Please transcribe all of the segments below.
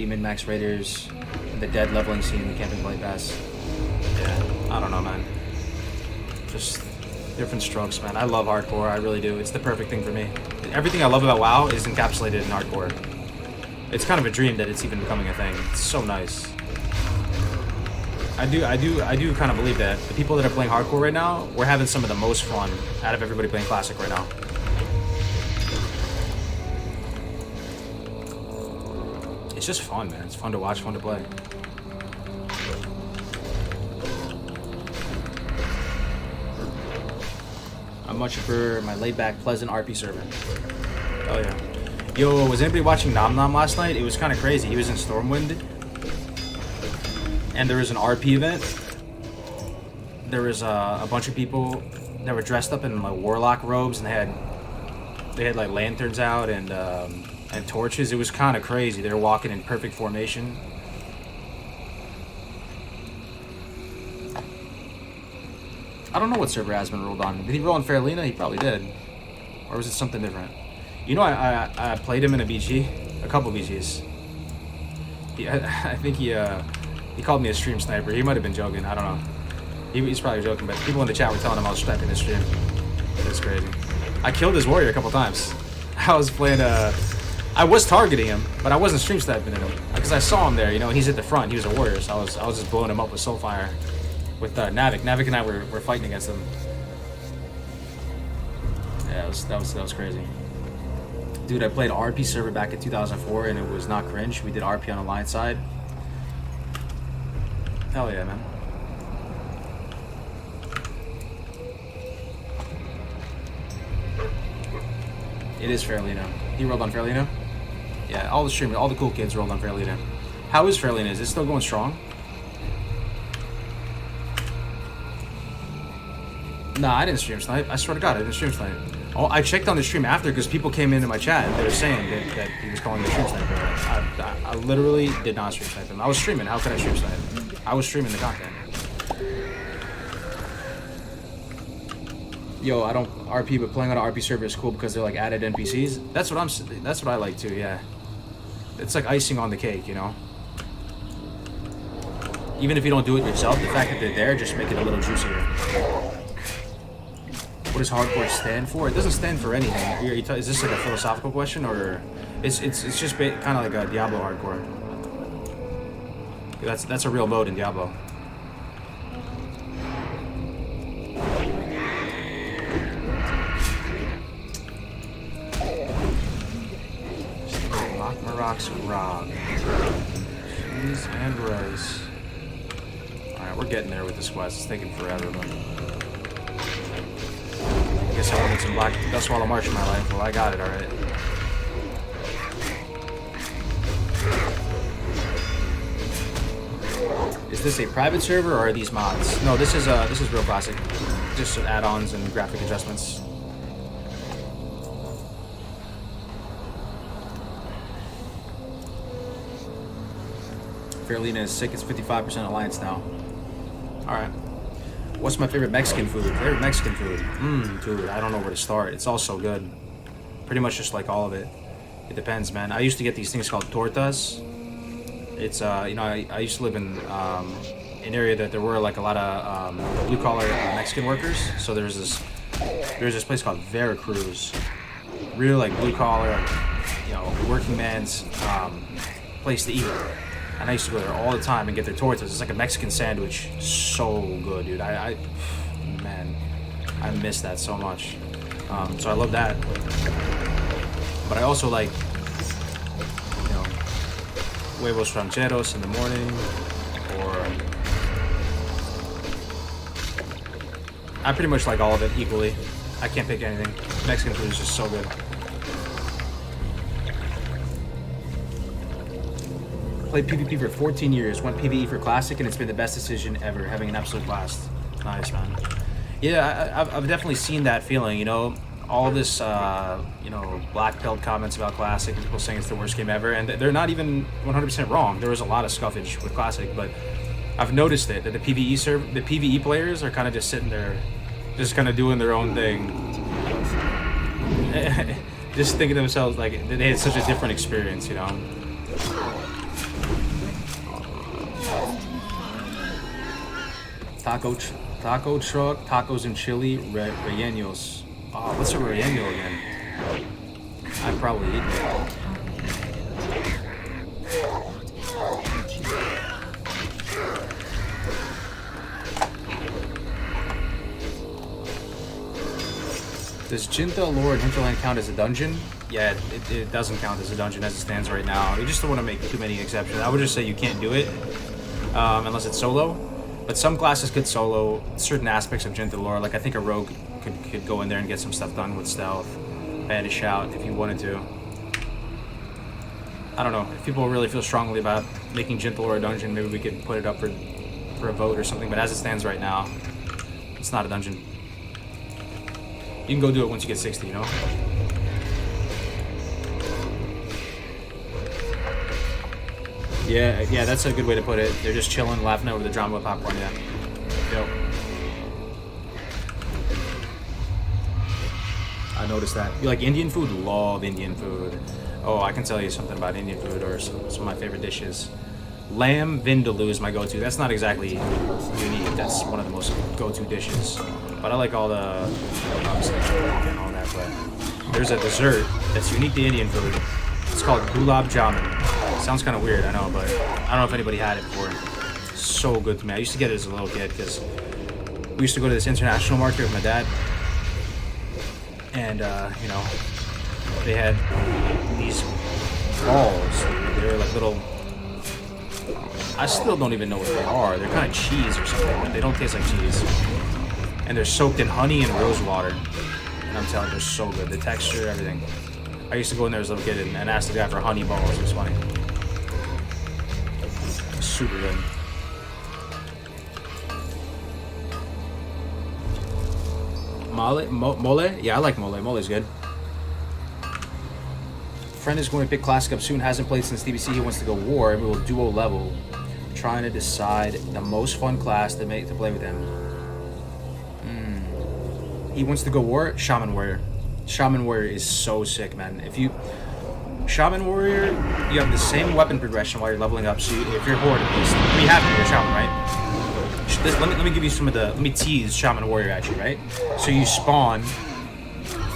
min-max raiders, the dead leveling scene, the camping blade pass. Yeah, I don't know, man. Just different strokes, man. I love hardcore, I really do. It's the perfect thing for me. Everything I love about WoW is encapsulated in hardcore. It's kind of a dream that it's even becoming a thing. It's so nice. I do kind of believe that the people that are playing hardcore right now, we're having some of the most fun out of everybody playing classic right now. It's just fun, man. It's fun to watch, fun to play. I much prefer my laid-back, pleasant RP server. Oh yeah. Yo, was anybody watching Nom Nom last night? It was kind of crazy. He was in Stormwind, and there was an RP event. There was a bunch of people that were dressed up in like warlock robes, and they had like lanterns out and torches. It was kind of crazy. They were walking in perfect formation. I don't know what server Asmon rolled on. Did he roll on Faralina? He probably did. Or was it something different? You know, I played him in a BG, a couple BGs. I think he called me a stream sniper. He might have been joking. I don't know. He's probably joking, but people in the chat were telling him I was sniping his stream. It's crazy. I killed his warrior a couple times. I was playing I was targeting him, but I wasn't stream sniping him because I saw him there. You know, and he's at the front. He was a warrior, so I was just blowing him up with Soulfire. With Navik. Navik and I were fighting against him. Yeah, that was crazy. Dude, I played RP server back in 2004 and it was not cringe. We did RP on Alliance side. Hell yeah, man. It is Faralina. He rolled on Faralina? Yeah, all the streamers, all the cool kids rolled on Faralina. How is Faralina? Is it still going strong? Nah, I didn't stream snipe. I swear to God, I didn't stream snipe. Oh, I checked on the stream after because people came into my chat and they were saying that he was calling me a stream sniper. I literally did not stream snipe him. I was streaming. How could I stream snipe? I was streaming the content. Yo, I don't RP, but playing on an RP server is cool because they're like added NPCs. That's what I like too. Yeah, it's like icing on the cake, you know. Even if you don't do it yourself, the fact that they're there just make it a little juicier. What does hardcore stand for? It doesn't stand for anything. Is this like a philosophical question, or it's just kind of like a Diablo hardcore? That's a real mode in Diablo. Rocks rock. Cheese and rice. Alright, we're getting there with this quest. It's taking forever, but I guess I wanted some Black Dustwallow March in my life. Well, I got it, alright. Is this a private server or are these mods? No, this is real classic. Just add-ons and graphic adjustments. Faralina is sick. It's 55% Alliance now. Alright. What's my favorite Mexican food? Favorite Mexican food? Dude, I don't know where to start. It's all so good. Pretty much just like all of it. It depends, man. I used to get these things called tortas. It's, you know, I used to live in an area that there were like a lot of blue-collar Mexican workers. So there's this place called Veracruz. Real like blue-collar, you know, working man's place to eat. And I used to go there all the time and get their tortas. It's like a Mexican sandwich. So good, dude. Man, I miss that so much. So I love that. But I also like, you know, huevos rancheros in the morning, or I pretty much like all of it equally. I can't pick anything. Mexican food is just so good. Played PvP for 14 years, went PvE for Classic, and it's been the best decision ever, having an absolute blast. Nice, man. Yeah, I've definitely seen that feeling, you know, all this, you know, black belt comments about Classic, and people saying it's the worst game ever, and they're not even 100% wrong. There was a lot of scuffage with Classic, but I've noticed it, that the PvE players are kind of just sitting there, just kind of doing their own thing. Just thinking to themselves, like, they had such a different experience, you know? Taco truck, tacos and chili, rellenos. Oh, what's a relleno again? I've probably eaten it. Does Jinta Lore in Hinterland count as a dungeon? Yeah, it doesn't count as a dungeon as it stands right now. You just don't want to make too many exceptions. I would just say you can't do it unless it's solo. But some classes could solo certain aspects of Jinta Lore. Like I think a rogue could go in there and get some stuff done with stealth, banish out if you wanted to. I don't know. If people really feel strongly about making Jinta Lore a dungeon, maybe we could put it up for a vote or something. But as it stands right now, it's not a dungeon. You can go do it once you get 60, you know? Yeah, that's a good way to put it. They're just chilling, laughing over the drama with popcorn, yeah. Yep. I noticed that. You like Indian food? Love Indian food. Oh, I can tell you something about Indian food or some of my favorite dishes. Lamb vindaloo is my go-to. That's not exactly unique. That's one of the most go-to dishes. But I like all the, obviously, and all that. But there's a dessert that's unique to Indian food. It's called gulab jamun. Sounds kind of weird, I know, but I don't know if anybody had it before. So good to me. I used to get it as a little kid because we used to go to this international market with my dad. And, you know, they had these balls. They were like little... I still don't even know what they are. They're kind of cheese or something, but they don't taste like cheese. And they're soaked in honey and rose water. And I'm telling you, they're so good. The texture, everything. I used to go in there as a little kid and ask the guy for honey balls. It was funny. Super good. Mole? Yeah, I like mole. Mole's good. Friend is going to pick Classic up soon. Hasn't played since DBC. He wants to go war, and we will duo level. Trying to decide the most fun class to play with him. He wants to go war. Shaman Warrior. Shaman Warrior is so sick, man. Shaman Warrior, you have the same weapon progression while you're leveling up. So if you're Horde, at least, you have to be a Shaman, right? Let me give you some of the. Let me tease Shaman Warrior at you, right? So you spawn.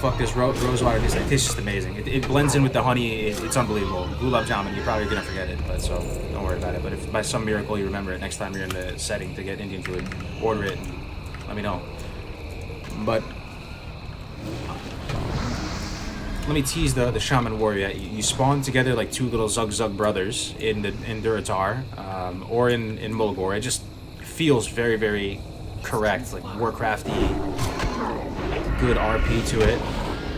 Fuck this rose water. It tastes just amazing. It blends in with the honey. It's unbelievable. Gulab jamun. You're probably gonna forget it, but so don't worry about it. But if by some miracle you remember it next time you're in the setting to get Indian food, order it. And let me know. But let me tease the Shaman Warrior. You spawn together like two little Zug brothers in Duratar, or in Mulgore. It just feels very, very correct, like Warcrafty, good RP to it.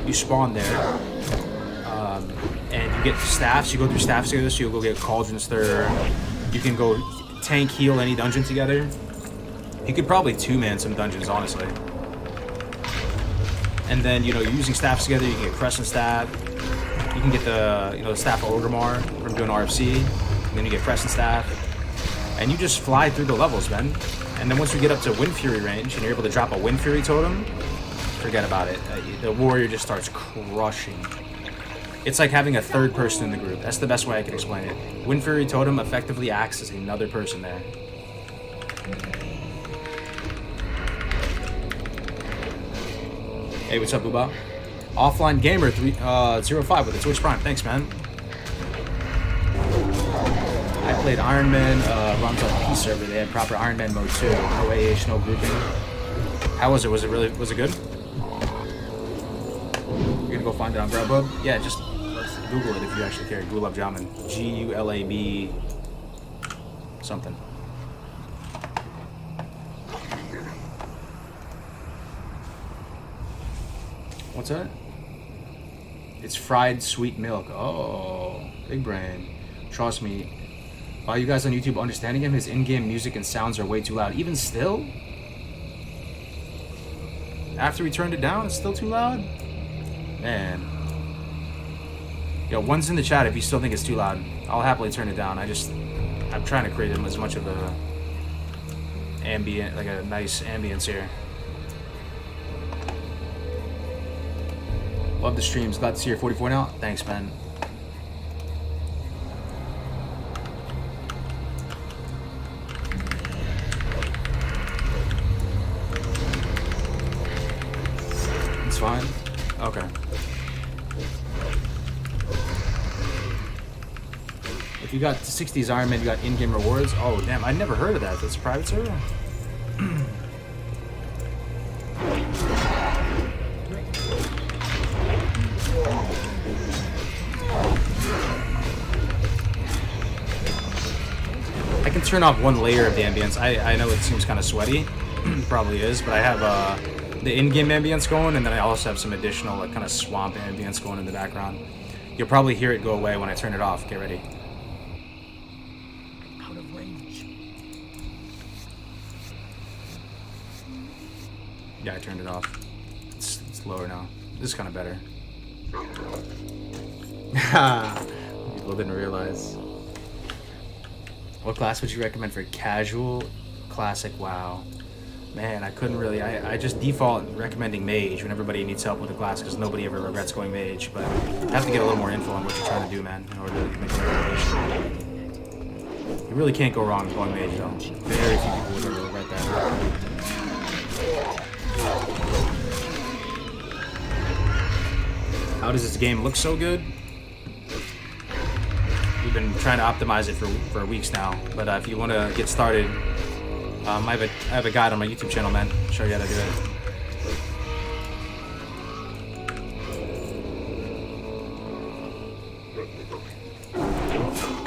You spawn there, and you get staffs. You go through staffs together, so you'll go get Cauldron Stir. You can go tank heal any dungeon together. You could probably two-man some dungeons, honestly. And then, you know, using staffs together, you can get Crescent Staff. You can get the Staff of Orgrimmar from doing RFC. And then you get Crescent Staff. And you just fly through the levels, man. And then once we get up to Wind Fury range and you're able to drop a Wind Fury totem, forget about it. The warrior just starts crushing. It's like having a third person in the group. That's the best way I can explain it. Wind Fury totem effectively acts as another person there. Hey, what's up, Booba? Offline Gamer 05 with the Twitch Prime. Thanks, man. I played Iron Man, runs on P server. They had proper Iron Man mode too. No AH, no grouping. How was it? Was it good? You're gonna go find it on Grubhub? Yeah, just Google it if you actually care. Gulab Jamun. Gulab something. What's that? It's fried sweet milk. Oh, big brain. Trust me. Are you guys on YouTube understanding him? His in-game music and sounds are way too loud. Even still? After we turned it down, it's still too loud? Man. Yo, one's in the chat if you still think it's too loud. I'll happily turn it down. I'm trying to create as much of a ambient, like a nice ambience here. Love the streams. Glad to see you're 44 now. Thanks, man. you got 60s Iron Man, you got in-game rewards. Oh, damn, I'd never heard of that. That's a private server? I can turn off one layer of the ambience. I know it seems kind of sweaty. Probably is, but I have the in-game ambience going, and then I also have some additional like kind of swamp ambience going in the background. You'll probably hear it go away when I turn it off. Get ready. Out of range. Yeah, I turned it off. It's lower now. This is kind of better. People didn't realize. What class would you recommend for casual, classic WoW? Man, I couldn't really. I just default recommending mage when everybody needs help with a class because nobody ever regrets going mage. But I have to get a little more info on what you're trying to do, man, in order to make a recommendation. You really can't go wrong going mage, though. Very few people would ever regret that. How does this game look so good? We've been trying to optimize it for weeks now. But if you want to get started. I have a guide on my YouTube channel, man. I'll show you how to do it.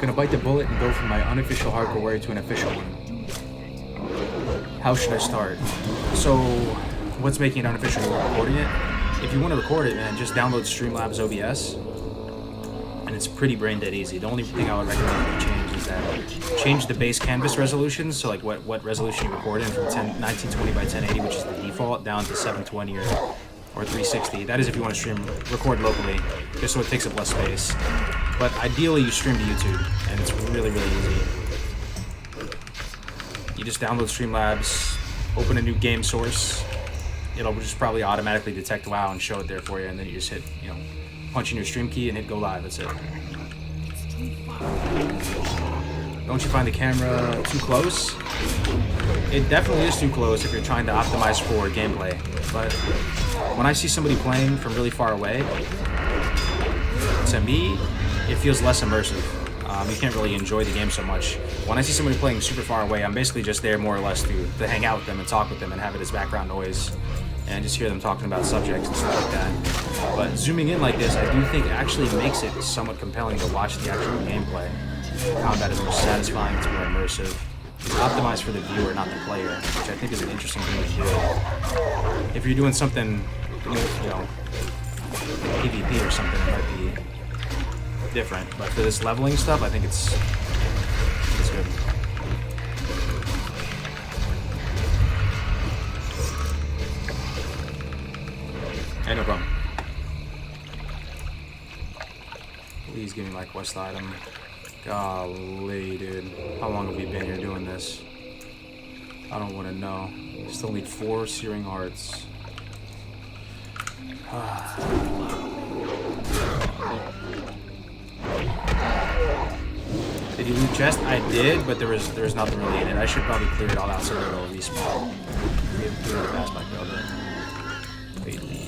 Gonna bite the bullet and go from my unofficial hardcore warrior to an official one. How should I start? So, what's making it unofficial? You're recording it? If you want to record it, man, just download Streamlabs OBS. And it's pretty brain dead easy. The only thing I would recommend you change is that change the base canvas resolution, so like what resolution you record in from 1920 by 1080, which is the default, down to 720 or 360. That is if you want to record locally, just so it takes up less space. But ideally you stream to YouTube, and it's really, really easy. You just download Streamlabs, open a new game source, it'll just probably automatically detect WoW and show it there for you, and then you just hit, punch in your stream key and hit go live. That's it. Don't you find the camera too close? It definitely is too close if you're trying to optimize for gameplay. But when I see somebody playing from really far away, to me, it feels less immersive. You can't really enjoy the game so much. When I see somebody playing super far away, I'm basically just there more or less to hang out with them and talk with them and have it as background noise. And just hear them talking about subjects and stuff like that. But zooming in like this, I do think it actually makes it somewhat compelling to watch the actual gameplay. Combat is more satisfying, it's more immersive. It's optimized for the viewer, not the player, which I think is an interesting thing to do. If you're doing something, PvP or something, it might be different. But for this leveling stuff, I think it's good. Hey, no problem. Please give me my quest item. Golly, dude. How long have we been here doing this? I don't want to know. Still need 4 searing hearts. Did you loot chest? I did, but there was nothing really in it. I should probably clear it all out so it'll respawn. We have to pass back over. Wait, leave.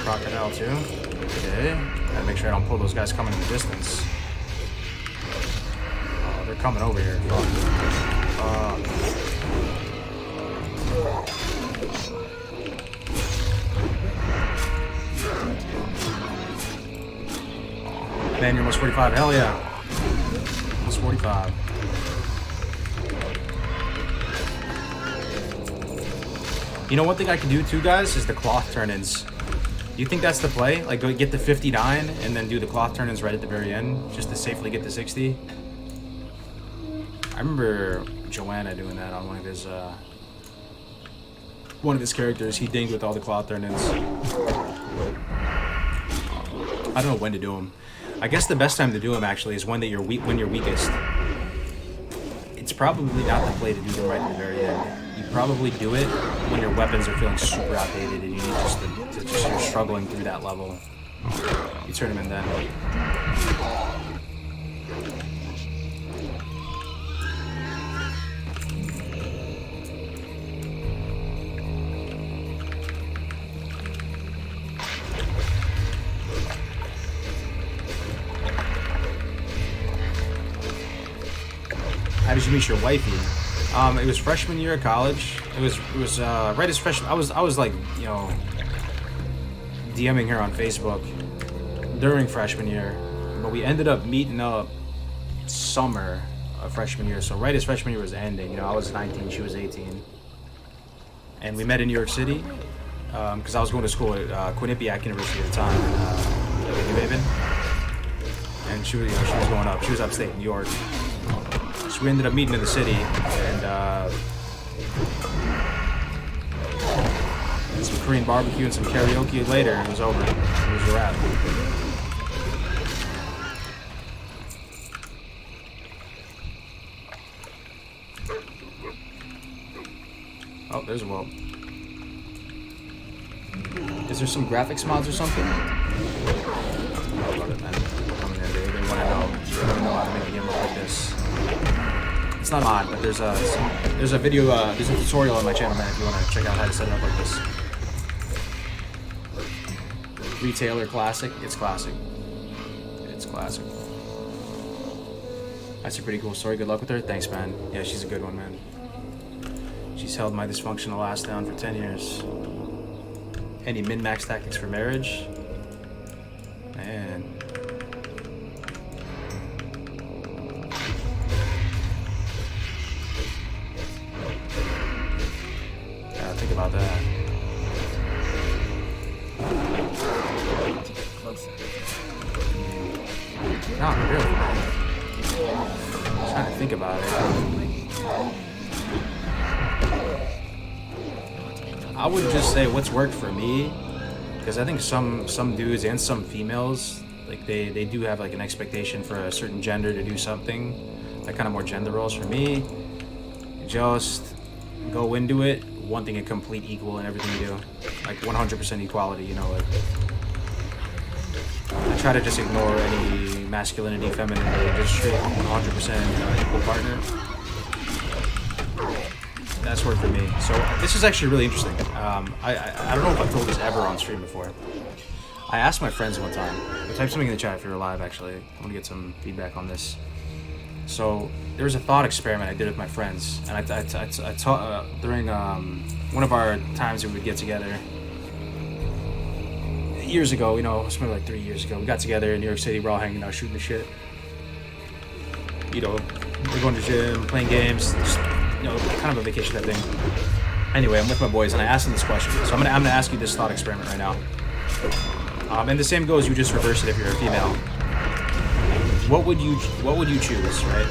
Crocodile too. Okay. Gotta make sure I don't pull those guys coming in the distance. Oh, they're coming over here. Man, you're almost 45. Hell yeah. Almost 45. You know, one thing I can do too, guys, is the cloth turn-ins. Do you think that's the play? Like, go get the 59 and then do the cloth turn-ins right at the very end, just to safely get to 60? I remember Joanna doing that on one of his characters. He dinged with all the cloth turn-ins. I don't know when to do them. I guess the best time to do them actually is when you're weakest. It's probably not the play to do them right at the very end. You probably do it when your weapons are feeling super outdated and you need you're struggling through that level. You turn him in then. How did you meet your wifey? It was freshman year of college. It was right as freshman. I was like, you know, DMing her on Facebook during freshman year, but we ended up meeting up summer of freshman year. So right as freshman year was ending, you know, I was 19, she was 18, and we met in New York City because I was going to school at Quinnipiac University at the time, in New Haven, and she was going up. She was upstate New York. So we ended up meeting in the city, and some Korean barbecue and some karaoke later. It was over. It was a wrap. Oh, there's a whelp. Is there some graphics mods or something? I love it, man. They want to know. They want to know how to make a game look like this. It's not a mod, but there's a video, there's a tutorial on my channel, man, if you want to check out how to set it up like this. Retailer classic. It's classic. It's classic. That's a pretty cool story. Good luck with her. Thanks, man. Yeah, she's a good one, man. She's held my dysfunctional ass down for 10 years. Any min-max tactics for marriage? Man. Gotta think about that. Not really, man. I'm trying to think about it. I would just say what's worked for me, because I think some dudes and some females, like they do have like an expectation for a certain gender to do something, like kind of more gender roles. For me, just go into it wanting a complete equal in everything you do, like 100% equality, you know, like I try to just ignore any masculinity, femininity, just straight 100% equal partner. That's worked for me. So this is actually really interesting. I don't know if I've told this ever on stream before. I asked my friends one time. Type something in the chat if you're alive. Actually, I want to get some feedback on this. So there was a thought experiment I did with my friends, and I taught during one of our times that we would get together. Years ago, you know, it's maybe like 3 years ago, we got together in New York City. We're all hanging out, shooting the shit. You know, we're going to the gym, playing games, just, you know, kind of a vacation type thing. Anyway, I'm with my boys, and I asked them this question. So I'm gonna ask you this thought experiment right now. And the same goes. You just reverse it if you're a female. What would you choose? Right?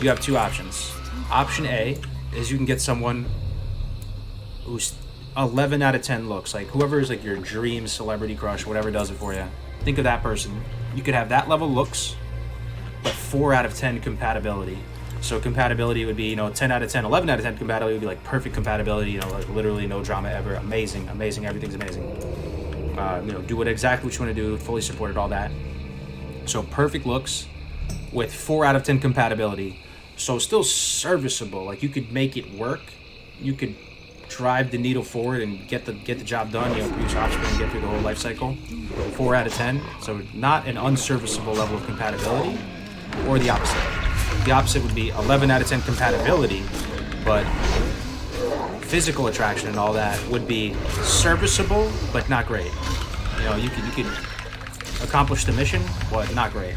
You have two options. Option A is you can get someone who's 11 out of 10 looks, like whoever is like your dream celebrity crush, whatever does it for you. Think of that person. You could have that level looks, but 4 out of 10 compatibility. So compatibility would be, you know, 10 out of 10, 11 out of 10 compatibility would be like perfect compatibility, you know, like literally no drama ever, amazing, everything's amazing. You know, do exactly what you want to do, fully supported, all that. So perfect looks with 4 out of 10 compatibility. So still serviceable, like you could make it work. You could drive the needle forward and get the job done, you know, produce offspring, get through the whole life cycle. 4 out of 10, so not an unserviceable level of compatibility, or the opposite. The opposite would be 11 out of 10 compatibility, but physical attraction and all that would be serviceable, but not great. You know, you could accomplish the mission, but not great.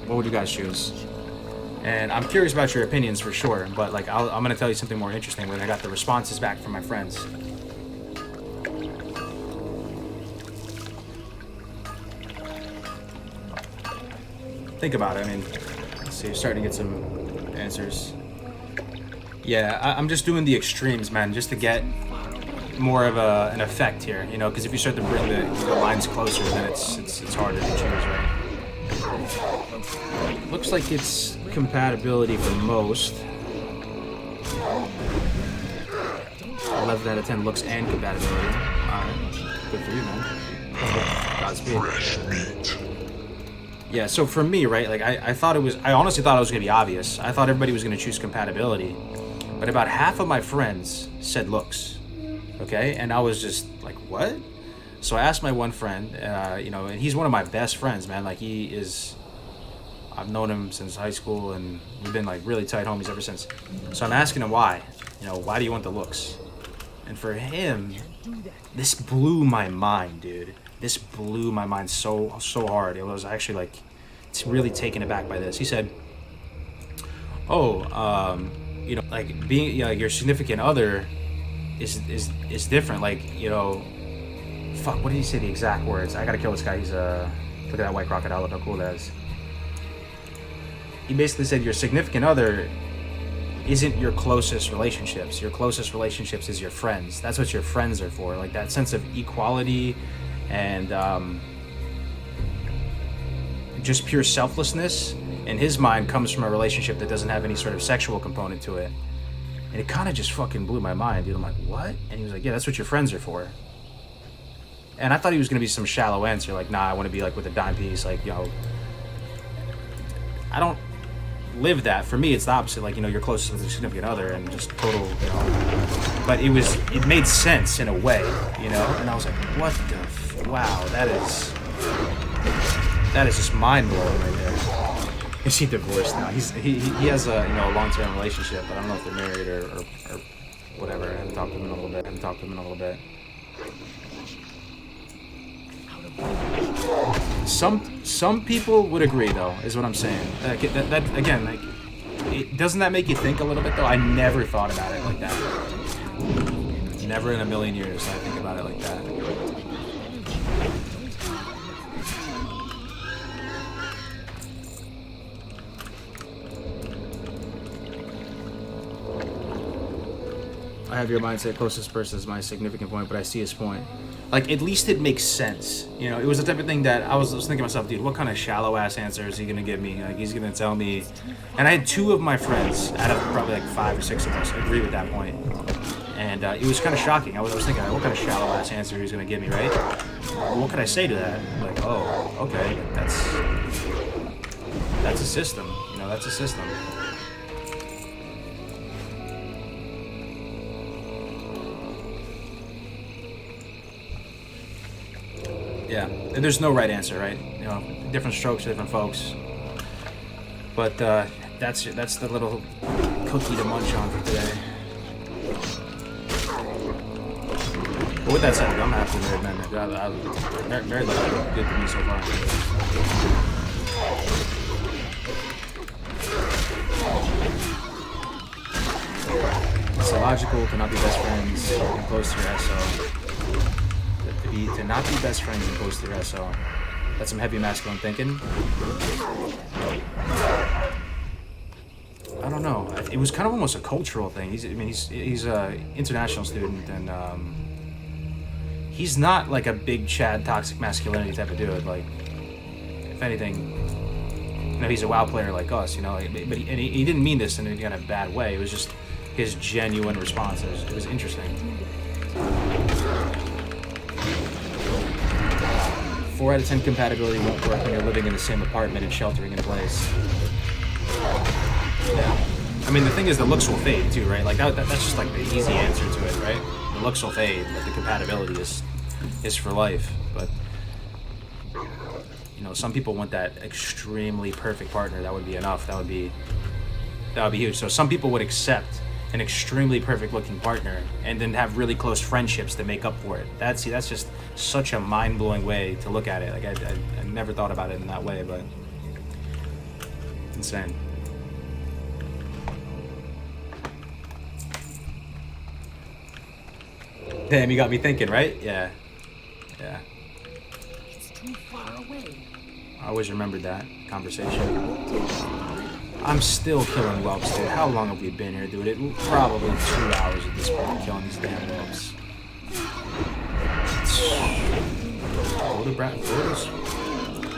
What would you guys choose? And I'm curious about your opinions for sure, but like I'm gonna tell you something more interesting when I got the responses back from my friends. Think about it. I mean, let's see, you're starting to get some answers. Yeah, I'm just doing the extremes, man, just to get more of an effect here, you know, because if you start to bring the lines closer, then it's harder to choose, right? Looks like it's compatibility for most. 11 out of 10 looks and compatibility. Alright, good for you, man. Godspeed. Yeah, so for me, right, like I thought it was, I honestly thought it was gonna be obvious. I thought everybody was gonna choose compatibility, but about half of my friends said looks. Okay, and I was just like, what? So I asked my one friend, you know, and he's one of my best friends, man. Like he is, I've known him since high school, and we've been like really tight homies ever since. So I'm asking him why. You know, why do you want the looks? And for him, this blew my mind, dude. This blew my mind so hard. It was actually like, it's really taken aback by this. He said, "Oh, you know, like being, you know, your significant other is different. Like, you know, fuck. What did he say? The exact words? I gotta kill this guy. He's look at that white crocodile. Look how cool that is." He basically said your significant other isn't your closest relationships. Your closest relationships is your friends. That's what your friends are for. Like that sense of equality and just pure selflessness in his mind comes from a relationship that doesn't have any sort of sexual component to it. And it kind of just fucking blew my mind, dude. I'm like, what? And he was like, yeah, that's what your friends are for. And I thought he was gonna be some shallow answer, like, nah, I want to be like with a dime piece, like, you know. I don't live that. For me, it's the opposite. Like, you know, you're closest with your significant other and just total, you know. But it made sense in a way, you know. And I was like, what the, wow, that is just mind blowing right there. Is he divorced now? He has a, you know, a long-term relationship, but I don't know if they're married or whatever. I haven't talked to him in a little bit. Some people would agree, though, is what I'm saying. That again, like, doesn't that make you think a little bit, though? I never thought about it like that. Never in a million years did I think about it like that. I have your mindset closest person is my significant point, but I see his point. Like, at least it makes sense. You know, it was the type of thing that I was thinking to myself, dude, what kind of shallow ass answer is he gonna give me? Like, he's gonna tell me. And I had 2 of my friends out of probably like 5 or 6 of us agree with that point. And it was kind of shocking. I was thinking, like, what kind of shallow ass answer he's gonna give me, right? What could I say to that? Like, oh, okay, that's a system. You know, that's a system. Yeah, there's no right answer, right? You know, different strokes for different folks. But that's the little cookie to munch on for today. But with that said, I'm happy married men. Married life is good to me so far. It's illogical to not be best friends and close to your SO. To not be best friends and close to your SO. That's some heavy masculine thinking. I don't know. It was kind of almost a cultural thing. He's an international student, and he's not like a big Chad toxic masculinity type of dude. Like, if anything, you know, he's a WoW player like us, you know. But he didn't mean this in any kind of bad way. It was just his genuine response. It was interesting. 4 out of 10 compatibility won't work when you're living in the same apartment and sheltering in place. Yeah. I mean, the thing is, the looks will fade too, right? Like that's just like the easy answer to it, right? The looks will fade, but the compatibility is for life. But you know, some people want that extremely perfect partner. That would be enough. That would be huge. So some people would accept an extremely perfect looking partner and then have really close friendships to make up for it. That's just such a mind-blowing way to look at it. Like I never thought about it in that way, but insane. Damn, you got me thinking, right? Yeah. It's too far away. I always remembered that conversation. I'm still killing whelps, dude. How long have we been here, dude? Probably 2 hours at this point, killing these damn whelps.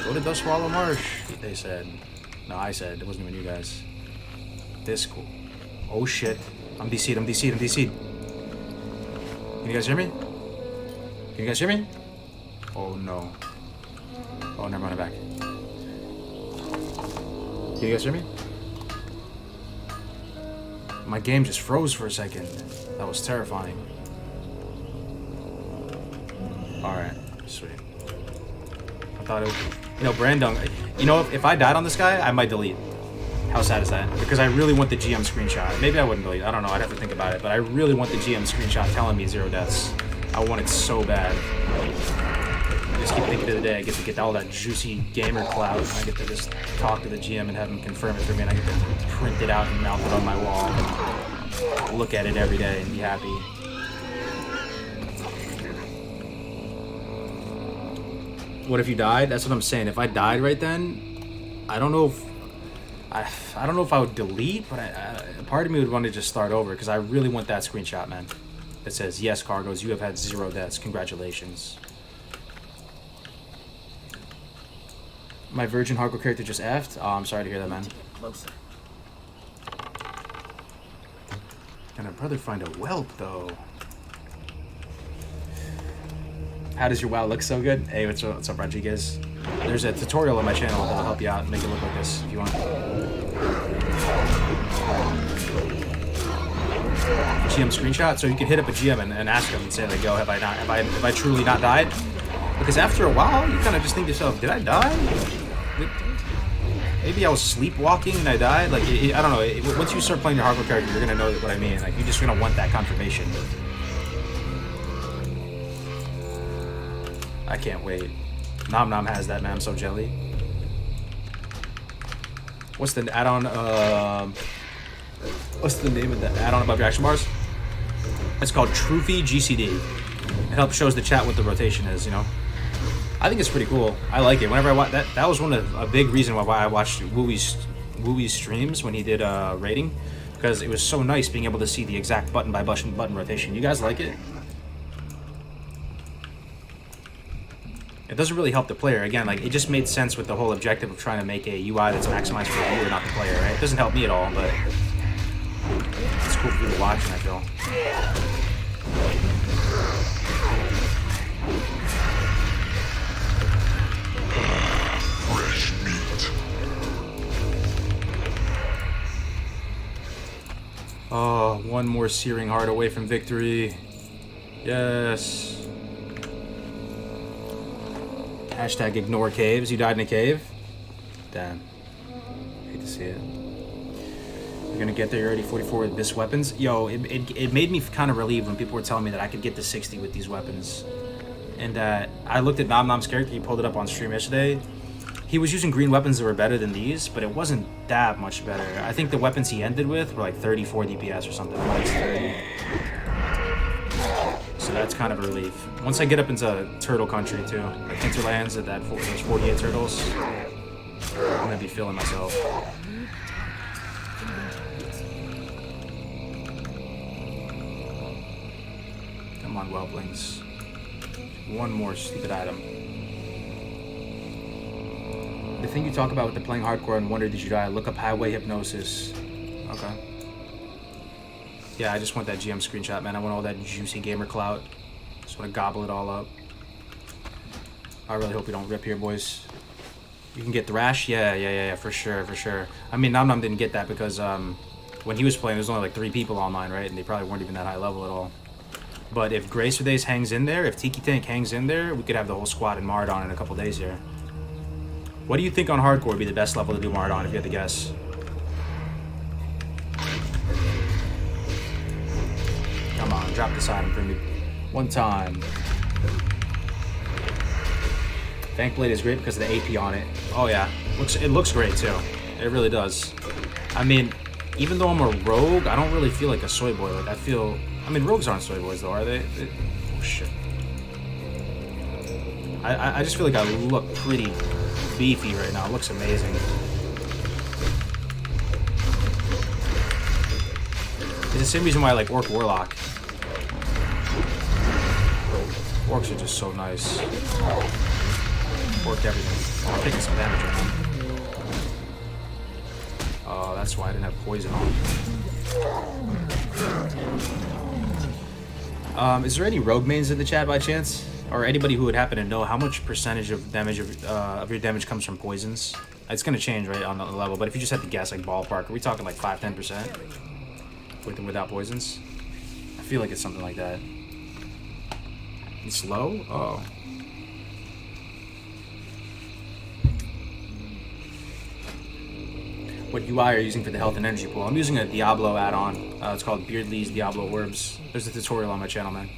Go to Dustwallow Marsh, they said. No, I said. It wasn't even you guys. This cool. Oh shit. I'm DC'd. Can you guys hear me? Oh no. Oh, never mind, I'm back. Can you guys hear me? My game just froze for a second. That was terrifying. Alright, sweet. I thought it was... You know, Brandon... You know, if I died on this guy, I might delete. How sad is that? Because I really want the GM screenshot. Maybe I wouldn't delete. I don't know. I'd have to think about it. But I really want the GM screenshot telling me 0 deaths. I want it so bad. I just keep thinking of the day. I get to get all that juicy gamer clout. And I get to just talk to the GM and have him confirm it for me. And I get to print it out and mount it on my wall. And look at it every day and be happy. What if you died? That's what I'm saying. If I died right then, I don't know if... I don't know if I would delete, but part of me would want to just start over because I really want that screenshot, man. That says, yes, Cargos, you have had 0 deaths. Congratulations. My virgin hardcore character just effed? Oh, I'm sorry to hear that, man. Closer. Can a brother find a whelp, though? How does your WoW look so good? Hey, what's up, Rodriguez? There's a tutorial on my channel that'll help you out and make it look like this if you want. GM screenshot, so you can hit up a GM and ask him and say like, "Yo, have I truly not died?" Because after a while, you kind of just think to yourself, "Did I die? Maybe I was sleepwalking and I died." Like, I don't know. Once you start playing your hardcore character, you're gonna know what I mean. Like, you're just gonna want that confirmation. I can't wait. Nom Nom has that, man. I'm so jelly. What's the add-on? What's the name of the add-on above your action bars? It's called Trophy GCD. It helps shows the chat what the rotation is. You know, I think it's pretty cool. I like it. Whenever I watch that was a big reason why I watched Wooey's streams when he did rating, because it was so nice being able to see the exact button by button rotation. You guys like it? It doesn't really help the player. Again, like, it just made sense with the whole objective of trying to make a UI that's maximized for the viewer, not the player, right? It doesn't help me at all, but it's cool for you to watch, and I feel. Fresh meat. Oh, one more searing heart away from victory. Yes. Hashtag ignore caves. You died in a cave? Damn. Hate to see it. You're gonna get there. You're already 44 with this weapons. Yo, it made me kind of relieved when people were telling me that I could get to 60 with these weapons. And I looked at Nom Nom's character. He pulled it up on stream yesterday. He was using green weapons that were better than these, but it wasn't that much better. I think the weapons he ended with were like 34 DPS or something. Like 30. So that's kind of a relief. Once I get up into turtle country too, like Hinterlands at those 48 turtles, I'm gonna be feeling myself. Come on, whelplings. One more stupid item. The thing you talk about with the playing hardcore and wonder did you die? Look up highway hypnosis. Okay. Yeah, I just want that GM screenshot, man. I want all that juicy gamer clout. Just want to gobble it all up. I really hope we don't rip here, boys. You can get Thrash? Yeah, for sure. I mean, Nom Nom didn't get that because when he was playing, there was only like 3 people online, right? And they probably weren't even that high level at all. But if Grace for Days hangs in there, if Tiki Tank hangs in there, we could have the whole squad in Mardon in a couple days here. What do you think on hardcore would be the best level to do Mardon if you had to guess? Come on, drop this item for me. One time. Bankblade is great because of the AP on it. Oh yeah, it looks great too. It really does. I mean, even though I'm a rogue, I don't really feel like a soy boy. Like I mean, rogues aren't soy boys though, are they? Oh shit. I just feel like I look pretty beefy right now. It looks amazing. It's the same reason why I like Orc Warlock. Orcs are just so nice. Orc everything. Oh, I'm taking some damage right now. Oh, that's why I didn't have poison on. Is there any rogue mains in the chat by chance? or anybody who would happen to know how much percentage of damage of your damage comes from poisons. It's gonna change right on the level, but if you just had to guess, like ballpark, are we talking like 5-10% with and without poisons? I feel like it's something like that. It's low? Oh. What UI are you using for the health and energy pool? I'm using a Diablo add-on. It's called Beardley's Diablo Orbs. There's a tutorial on my channel, man.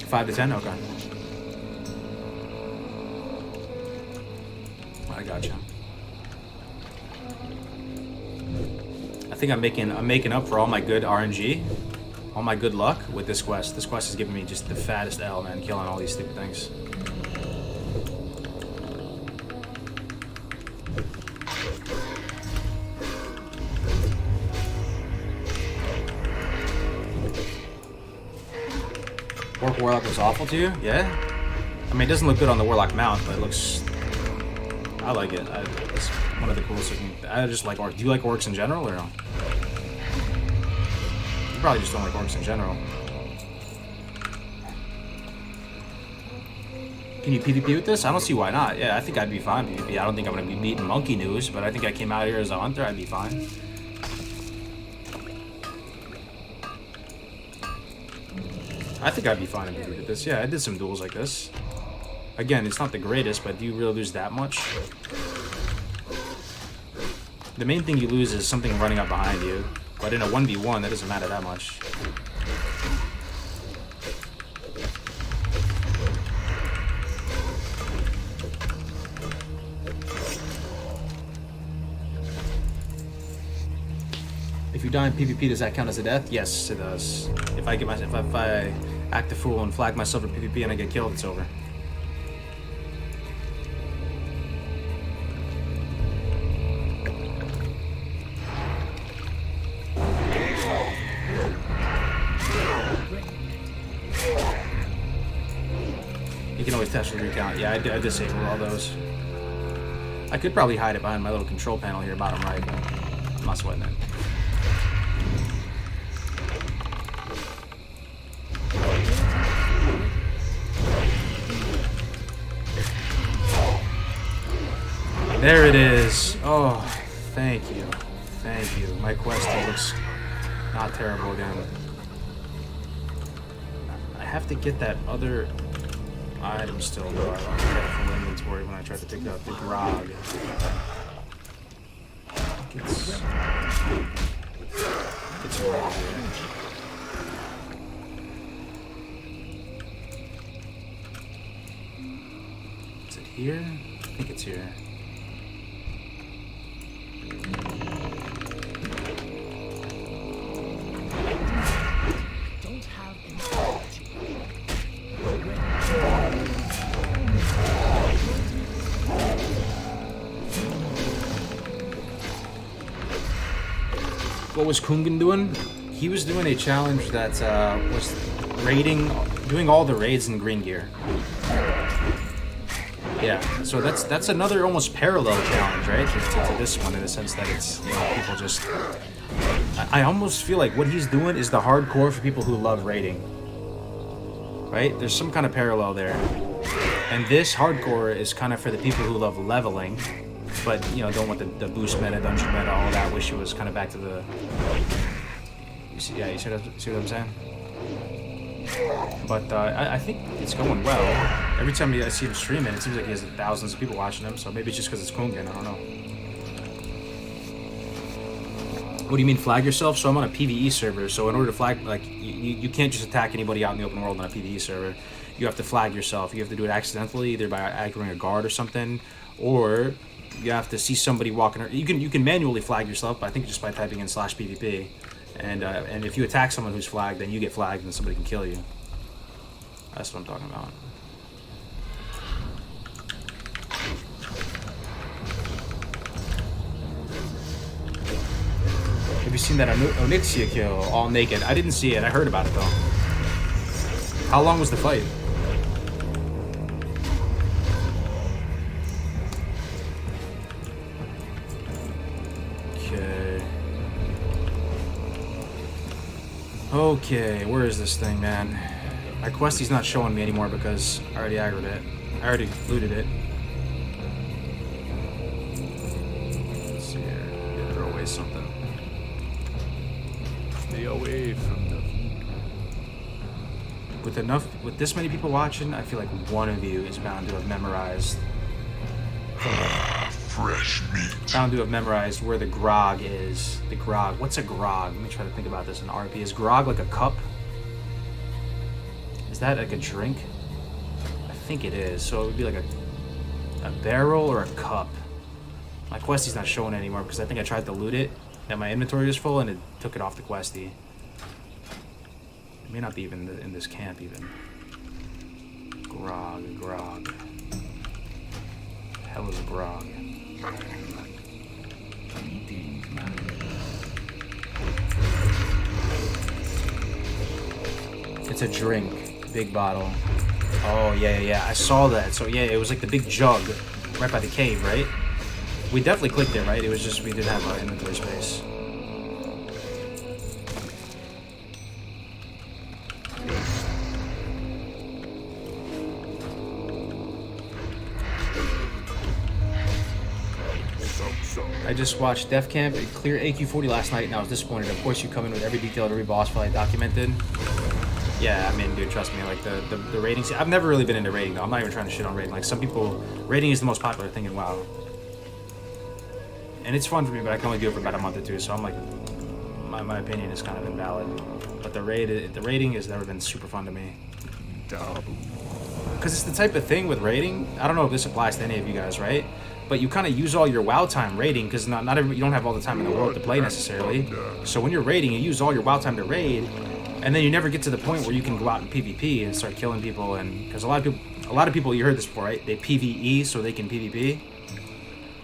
5 to 10? Okay. I gotcha. I think I'm making up for all my good RNG, all my good luck with this quest. This quest is giving me just the fattest L, man, killing all these stupid things. Orc Warlock looks awful to you? Yeah? I mean, it doesn't look good on the Warlock mount, but it looks... I like it. It's one of the coolest looking... I just like orcs. Do you like orcs in general, or no? You probably just don't like orcs in general. Can you PvP with this? I don't see why not. Yeah, I think I'd be fine PvP. I don't think I'm going to be beating Monkey News, but I think I came out here as a hunter, I'd be fine. I think I'd be fine in PvP with this. Yeah, I did some duels like this. Again, it's not the greatest, but do you really lose that much? The main thing you lose is something running up behind you. But in a 1v1, that doesn't matter that much. If you die in PvP, does that count as a death? Yes, it does. If I act a fool and flag myself in PvP and I get killed, it's over. You can always test the recount. Yeah, I disabled all those. I could probably hide it behind my little control panel here, bottom right, but I'm not sweating it. There it is. Oh, thank you. Thank you. My quest looks not terrible again. I have to get that other item still, though. I don't get it from inventory when I try to pick up the grog. It's right here. Is it here? I think it's here. Don't have any. What was Kungan doing? He was doing a challenge that was doing all the raids in green gear. Yeah, so that's another almost parallel challenge, right, to this one, in the sense that it's, you know, people just... I almost feel like what he's doing is the hardcore for people who love raiding. Right? There's some kind of parallel there. And this hardcore is kind of for the people who love leveling, but, you know, don't want the boost meta, dungeon meta, all that. Wish it was kind of back to the... You see what I'm saying? But I think it's going well. Every time I see him streaming, it seems like he has thousands of people watching him, so maybe it's just because it's Kungan, I don't know. What do you mean flag yourself? So I'm on a PvE server, so in order to flag, like, you can't just attack anybody out in the open world on a PvE server. You have to flag yourself. You have to do it accidentally, either by aggroing a guard or something, or you have to see somebody walking around. You can manually flag yourself, but I think just by typing in /PvP. And if you attack someone who's flagged, then you get flagged and somebody can kill you. That's what I'm talking about. Have you seen that Onyxia kill all naked? I didn't see it. I heard about it though. How long was the fight? Okay. Okay, where is this thing, man? My questie's not showing me anymore because I already aggroed it. I already looted it. Let's see here. Maybe throw away something. Stay away from the With this many people watching, I feel like one of you is bound to have memorized. Fresh meat. Bound to have memorized where the grog is. The grog. What's a grog? Let me try to think about this in RP. Is grog like a cup? Is that like a drink? I think it is. So it would be like a barrel or a cup. My questie's not showing anymore because I think I tried to loot it and my inventory was full and it took it off the questie. It may not be even in this camp even. Grog. Hell is a grog. It's a drink. Big bottle. Oh, yeah. I saw that. So, yeah, it was like the big jug right by the cave, right? We definitely clicked it, right? It was just we didn't have our inventory space. I just watched Def Camp clear AQ40 last night and I was disappointed. Of course, you come in with every detail of every boss fight documented. Yeah, I mean, dude, trust me, like the ratings. I've never really been into rating though. I'm not even trying to shit on rating. Like some people, rating is the most popular thing in WoW. And it's fun for me, but I can only do it for about a month or two, so I'm like, my opinion is kind of invalid. But the rating has never been super fun to me. Because it's the type of thing with rating. I don't know if this applies to any of you guys, right? But you kind of use all your WoW time raiding because not you don't have all the time in the world to play necessarily. So when you're raiding, you use all your WoW time to raid, and then you never get to the point where you can go out and PvP and start killing people. And because a lot of people, you heard this before, right? They PvE so they can PvP.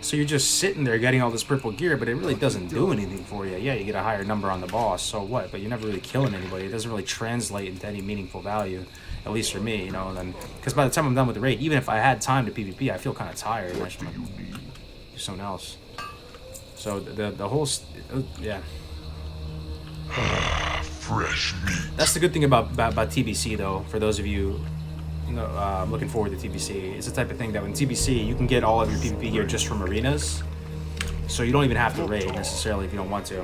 So you're just sitting there getting all this purple gear, but it really doesn't do anything for you. Yeah, you get a higher number on the boss, so what? But you're never really killing anybody. It doesn't really translate into any meaningful value, at least for me, you know. And then, because by the time I'm done with the raid, even if I had time to PvP, I feel kind of tired. I just want to do something else. So the whole, yeah. Fresh meat. That's the good thing about TBC though. For those of you. Looking forward to TBC. It's the type of thing that when TBC, you can get all of your PvP gear just from arenas, so you don't even have to raid necessarily if you don't want to.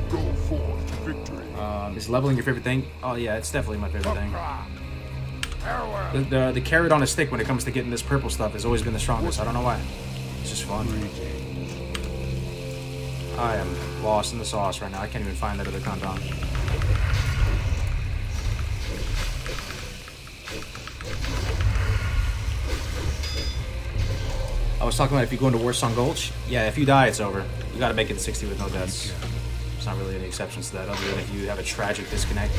go forth to victory. Is leveling your favorite thing? Oh yeah, it's definitely my favorite thing. The carrot on a stick when it comes to getting this purple stuff has always been the strongest. I don't know why. It's just fun. I am lost in the sauce right now. I can't even find that other compound. I was talking about if you go into Warsong Gulch, yeah, if you die, it's over. You gotta make it to 60 with no deaths. There's not really any exceptions to that, other than if you have a tragic disconnect.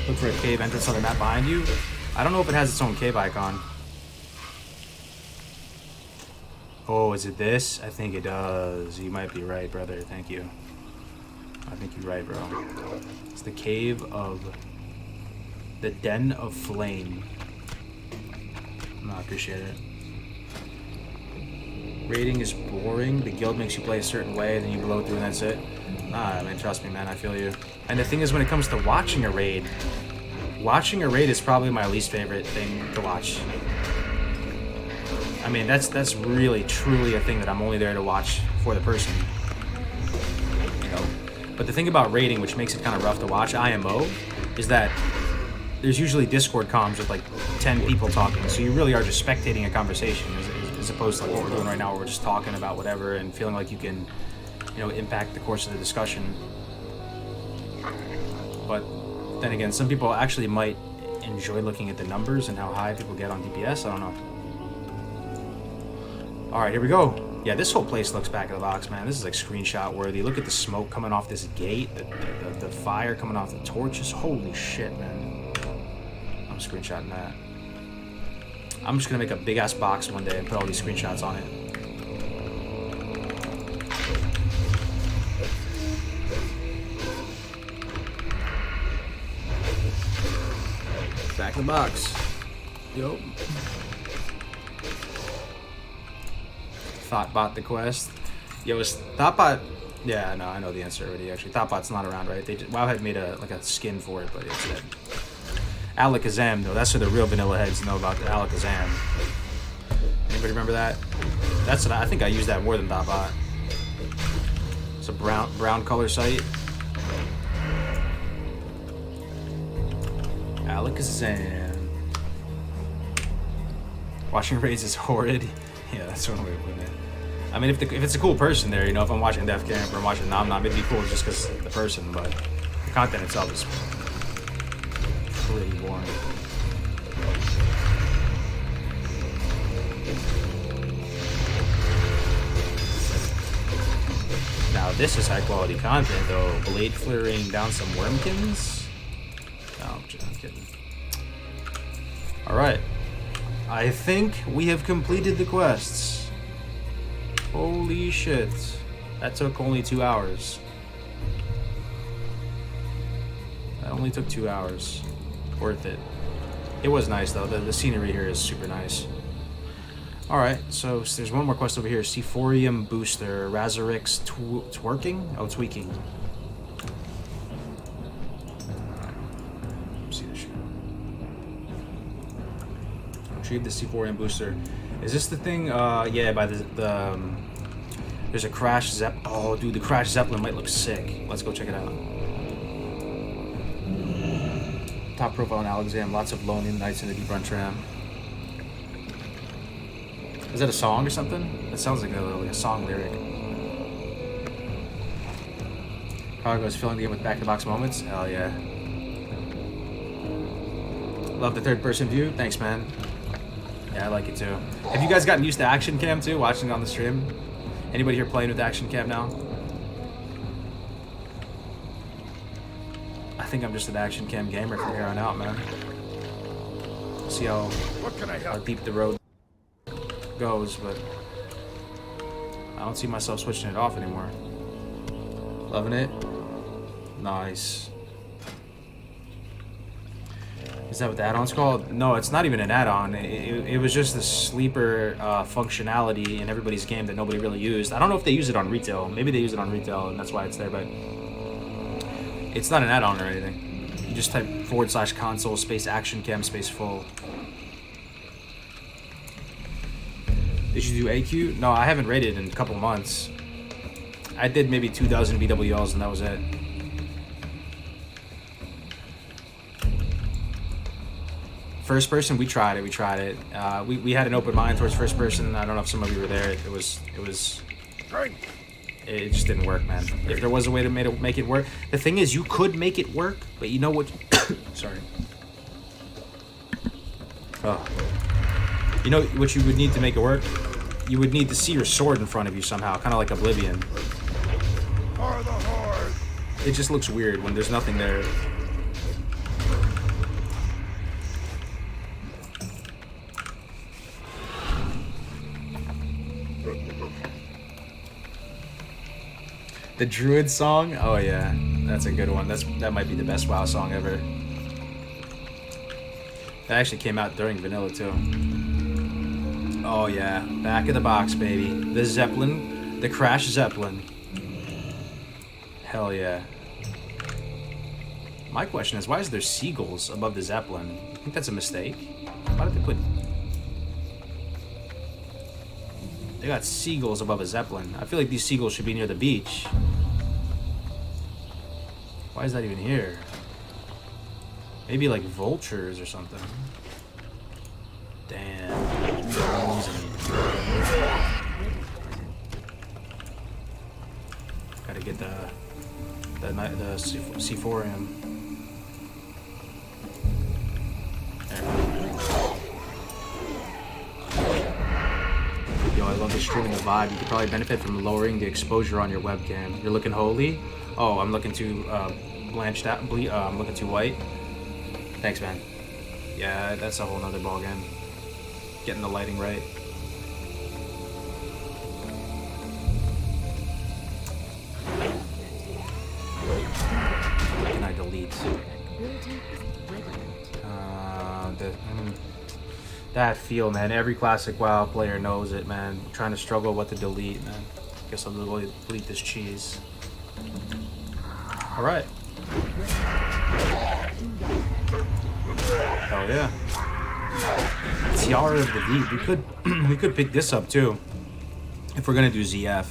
Look for a cave entrance on the map behind you. I don't know if it has its own cave icon. Oh, is it this? I think it does. You might be right, brother. Thank you. I think you're right, bro. It's the cave of... the Den of Flame. No, I appreciate it. Raiding is boring. The guild makes you play a certain way, then you blow through and that's it. Nah, man, trust me, man, I feel you. And the thing is, when it comes to watching a raid is probably my least favorite thing to watch. I mean, that's really, truly a thing that I'm only there to watch for the person. You know? But the thing about raiding, which makes it kind of rough to watch, IMO, is that there's usually Discord comms with like 10 people talking, so you really are just spectating a conversation as opposed to like what we're doing right now, where we're just talking about whatever and feeling like you can, you know, impact the course of the discussion. But then again, some people actually might enjoy looking at the numbers and how high people get on DPS. I don't know. All right, here we go. Yeah, this whole place looks back of the box, man. This is like screenshot worthy. Look at the smoke coming off this gate, the fire coming off the torches. Holy shit, man. I'm screenshotting that. I'm just gonna make a big ass box one day and put all these screenshots on it. Back in the box. Yup. Thoughtbot the quest. Yo, is Thoughtbot... Yeah, no, I know the answer already, actually. Thoughtbot's not around, right? WoW had made a skin for it, but it's dead. Alakazam, though. That's what the real vanilla heads know about the Alakazam. Anybody remember that? That's what I think I used that more than Thoughtbot. It's a brown color site. Alakazam. Watching raids is horrid. Yeah, that's one way of putting it. I mean, if it's a cool person there, you know, if I'm watching Def Camp or I'm watching Nom Nom, it'd be cool just because the person, but the content itself is pretty boring. Now this is high quality content though. Blade flaring down some wormkins. No, I'm kidding. All right, I think we have completed the quests. Holy shit. That took only 2 hours. That only took 2 hours. Worth it. It was nice though. The scenery here is super nice. Alright, so there's one more quest over here. Sephorium Booster. Razorix twerking? Oh, tweaking. Alright. See this shit. Retrieve the Sephorium Booster. Is this the thing? Yeah, by there's a Crash Zeppelin. Oh, dude, the Crash Zeppelin might look sick. Let's go check it out. Top profile on Alakazam. Lots of lonely nights in the deep run tram. Is that a song or something? That sounds like a song lyric. Cargo is filling the game with back-to-box moments. Hell yeah. Love the third-person view. Thanks, man. Yeah, I like it too. Have you guys gotten used to Action Cam too, watching it on the stream? Anybody here playing with Action Cam now? I think I'm just an Action Cam gamer from here on out, man. See how deep the road goes, but I don't see myself switching it off anymore. Loving it. Nice. Is that what the add-on's called? No, it's not even an add-on. It was just the sleeper functionality in everybody's game that nobody really used. I don't know if they use it on retail. Maybe they use it on retail and that's why it's there, but it's not an add-on or anything. You just type /console space action cam space full. Did you do AQ? No, I haven't rated in a couple months. I did maybe 2 dozen BWLs and that was it. First person, we tried it. We had an open mind towards first person. I don't know if some of you were there. It just didn't work, man. If there was a way to make it work, the thing is, you could make it work, but you know what? Sorry. Oh. You know what you would need to make it work? You would need to see your sword in front of you somehow, kind of like Oblivion. It just looks weird when there's nothing there. The Druid song? Oh yeah, that's a good one. That might be the best WoW song ever. That actually came out during Vanilla too. Oh yeah, back of the box, baby. The Zeppelin, the Crash Zeppelin. Hell yeah. My question is, why is there seagulls above the Zeppelin? I think that's a mistake. Why did they put... They got seagulls above a Zeppelin. I feel like these seagulls should be near the beach. Why is that even here? Maybe like vultures or something. Damn. Gotta get the Sephorium. Yo, I love the stream and the vibe. You could probably benefit from lowering the exposure on your webcam. You're looking holy? Oh, I'm looking too blanched out. I'm looking too white. Thanks, man. Yeah, that's a whole nother ballgame. Getting the lighting right. What can I delete? That feel, man. Every classic WoW player knows it, man. I'm trying to struggle what to delete, man. Guess I'll delete this cheese. All right. Hell yeah. Tiara of the Deep. We could pick this up too, if we're gonna do ZF.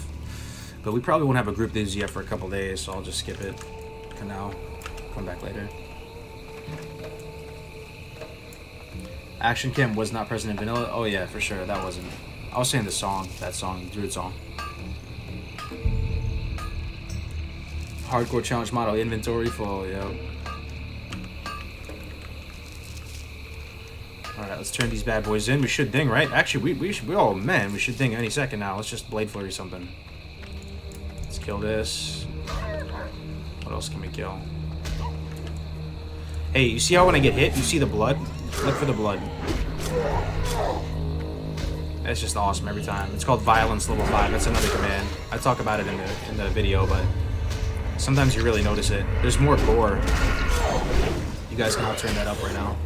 But we probably won't have a group do ZF for a couple days, so I'll just skip it for now. Come back later. Action Cam was not present in vanilla. Oh yeah, for sure. That wasn't. I was saying the song. That song, Druid song. Hardcore challenge model inventory full. Yep. All right, let's turn these bad boys in. We should ding, right? Actually, we should. Oh man, we should ding any second now. Let's just blade flurry something. Let's kill this. What else can we kill? Hey, you see how when I get hit, you see the blood? Look for the blood. That's just awesome every time. It's called Violence Level 5. That's another command. I talk about it in the video, but sometimes you really notice it. There's more gore. You guys can all turn that up right now.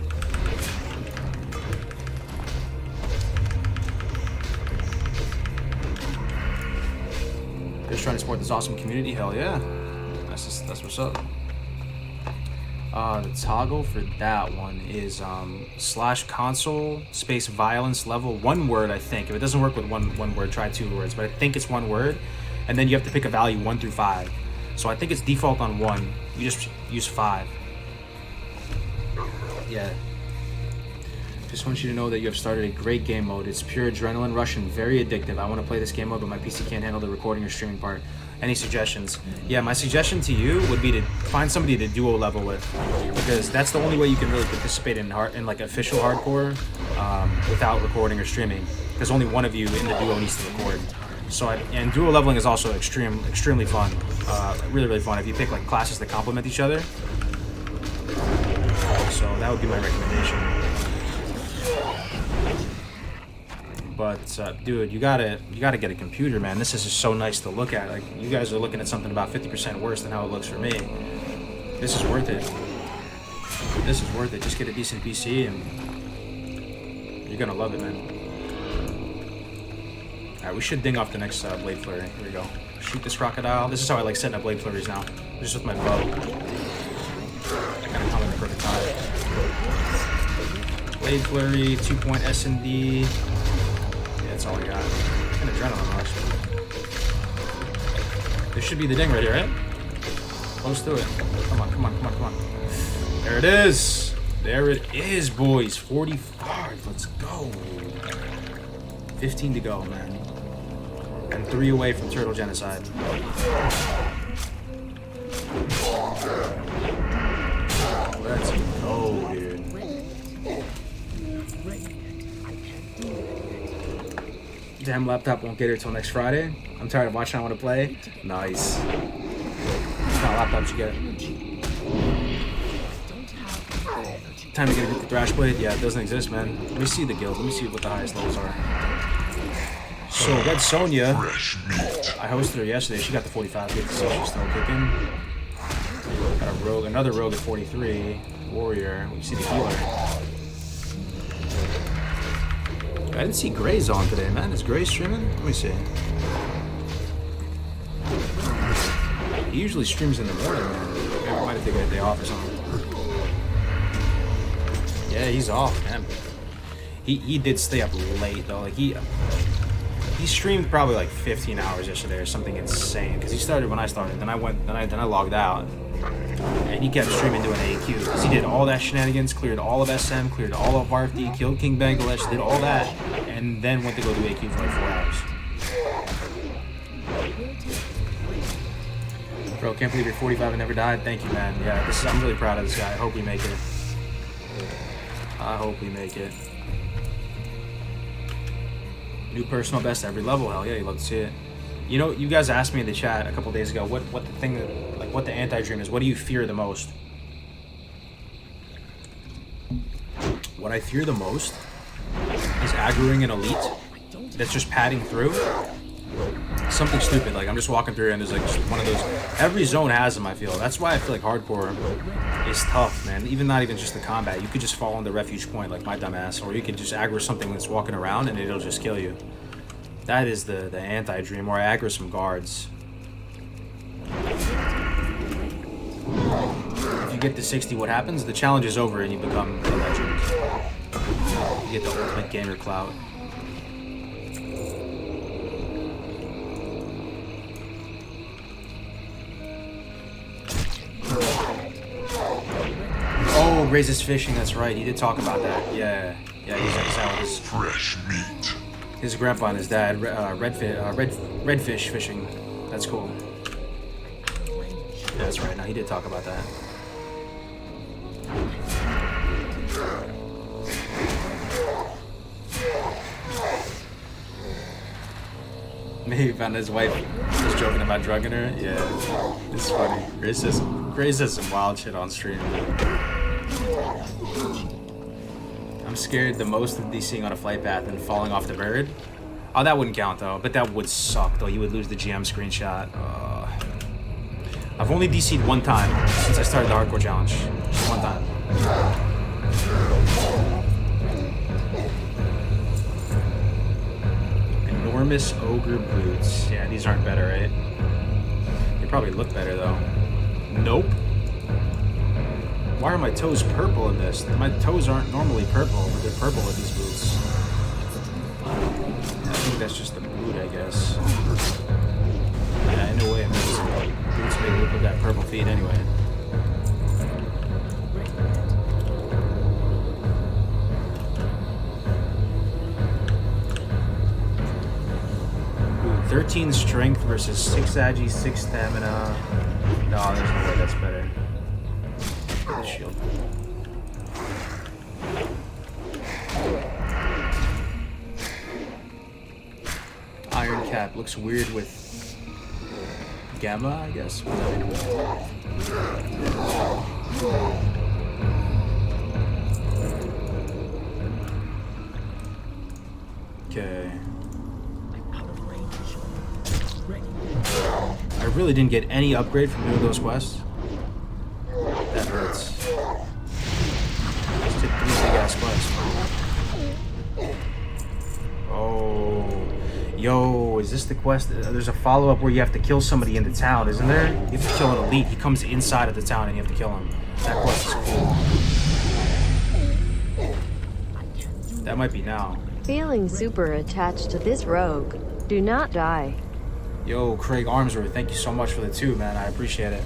Just trying to support this awesome community. Hell yeah. That's what's up. The toggle for that one is /console space violence level, one word, I think. If it doesn't work with one word, try 2 words, but I think it's one word, and then you have to pick a value 1 through 5. So I think it's default on 1. You just use 5. Yeah. Just want you to know that you have started a great game mode. It's pure adrenaline rush and very addictive. I want to play this game mode, but my PC can't handle the recording or streaming part. Any suggestions? Yeah, my suggestion to you would be to find somebody to duo level with, because that's the only way you can really participate in like official hardcore without recording or streaming. Because only one of you in the duo needs to record. So and duo leveling is also extremely fun. Really fun if you pick like classes that complement each other. So that would be my recommendation. But dude, you gotta get a computer, man. This is just so nice to look at. Like, you guys are looking at something about 50% worse than how it looks for me. This is worth it. This is worth it. Just get a decent PC and you're gonna love it, man. Alright, we should ding off the next blade flurry. Here we go. Shoot this crocodile. This is how I like setting up blade flurries now. Just with my bow. I gotta come in the perfect time. Blade flurry, 2-point S&D. That's all I got. An adrenaline rush. This should be the ding right here, right? Close to it. Come on. There it is. There it is, boys. 45. Let's go. 15 to go, man. And 3 away from Turtle Genocide. Let's go, dude. Damn, laptop won't get here till next Friday. I'm tired of watching. I want to play. Nice. It's not laptops you get. Time to get a group of Thrash Blade. Yeah, it doesn't exist, man. Let me see the guild. Let me see what the highest levels are. So, Red Sonja, I hosted her yesterday. She got the 45. Good to see she's still kicking. Got a rogue, another rogue at 43. Warrior. We see the healer. I didn't see Gray's on today, man. Is Gray streaming? Let me see. He usually streams in the morning, man. Maybe I might have taken a day off or something. Yeah, he's off, man. He did stay up late though. Like he streamed probably like 15 hours yesterday or something insane. Because he started when I started. Then I logged out. And he kept streaming doing AQ. Because he did all that shenanigans, cleared all of SM, cleared all of RFD, killed King Bangladesh, did all that, and then went to go do AQ for like 4 hours. Bro, can't believe you're 45 and never died. Thank you, man. Yeah, I'm really proud of this guy. I hope we make it. I hope we make it. New personal best every level. Hell yeah, you love to see it. You know, you guys asked me in the chat a couple days ago what the thing that, like, what the anti-dream is. What do you fear the most? What I fear the most is aggroing an elite that's just padding through Something stupid, like I'm just walking through and there's like just one of those. Every zone has them, I feel. That's why I feel like hardcore is tough, man. Even not even just the combat. You could just fall into refuge point like my dumbass, or you could just aggro something that's walking around and it'll just kill you. That is the anti-dream, or I aggro some guards. If you get to 60, what happens? The challenge is over and you become a legend. You get the ultimate gamer clout. Oh, raises fishing, that's right. He did talk about that. Yeah, he's out with his Fresh meat. his grandpa and his dad, redfish fishing. That's cool. Yeah, that's right. Now he did talk about that. Maybe he found his wife just joking about drugging her. Yeah, it's funny. Gray says some wild shit on stream. I'm scared the most of DCing on a flight path and falling off the bird. Oh, that wouldn't count though, but that would suck though. You would lose the GM screenshot. I've only DC'd one time since I started the hardcore challenge. Just one time. Enormous ogre boots. Yeah, these aren't better, right? They probably look better though. Nope. Why are my toes purple in this? My toes aren't normally purple, but they're purple with these boots. I think that's just the boot, I guess. Yeah, in a way, I mean, boots make me look like that purple feet anyway. Ooh, 13 strength versus 6 agi, 6 stamina. No, there's no way that's better. Shield. Iron cap looks weird with gamma, I guess. Okay. I really didn't get any upgrade from doing those quests. That hurts. Just did 3 big ass quests. Oh. Yo, is this the quest? There's a follow-up where you have to kill somebody in the town, isn't there? You have to kill an elite. He comes inside of the town and you have to kill him. That quest is cool. That might be now. Feeling super attached to this rogue. Do not die. Yo, Craig Armsworth, thank you so much for the 2, man. I appreciate it.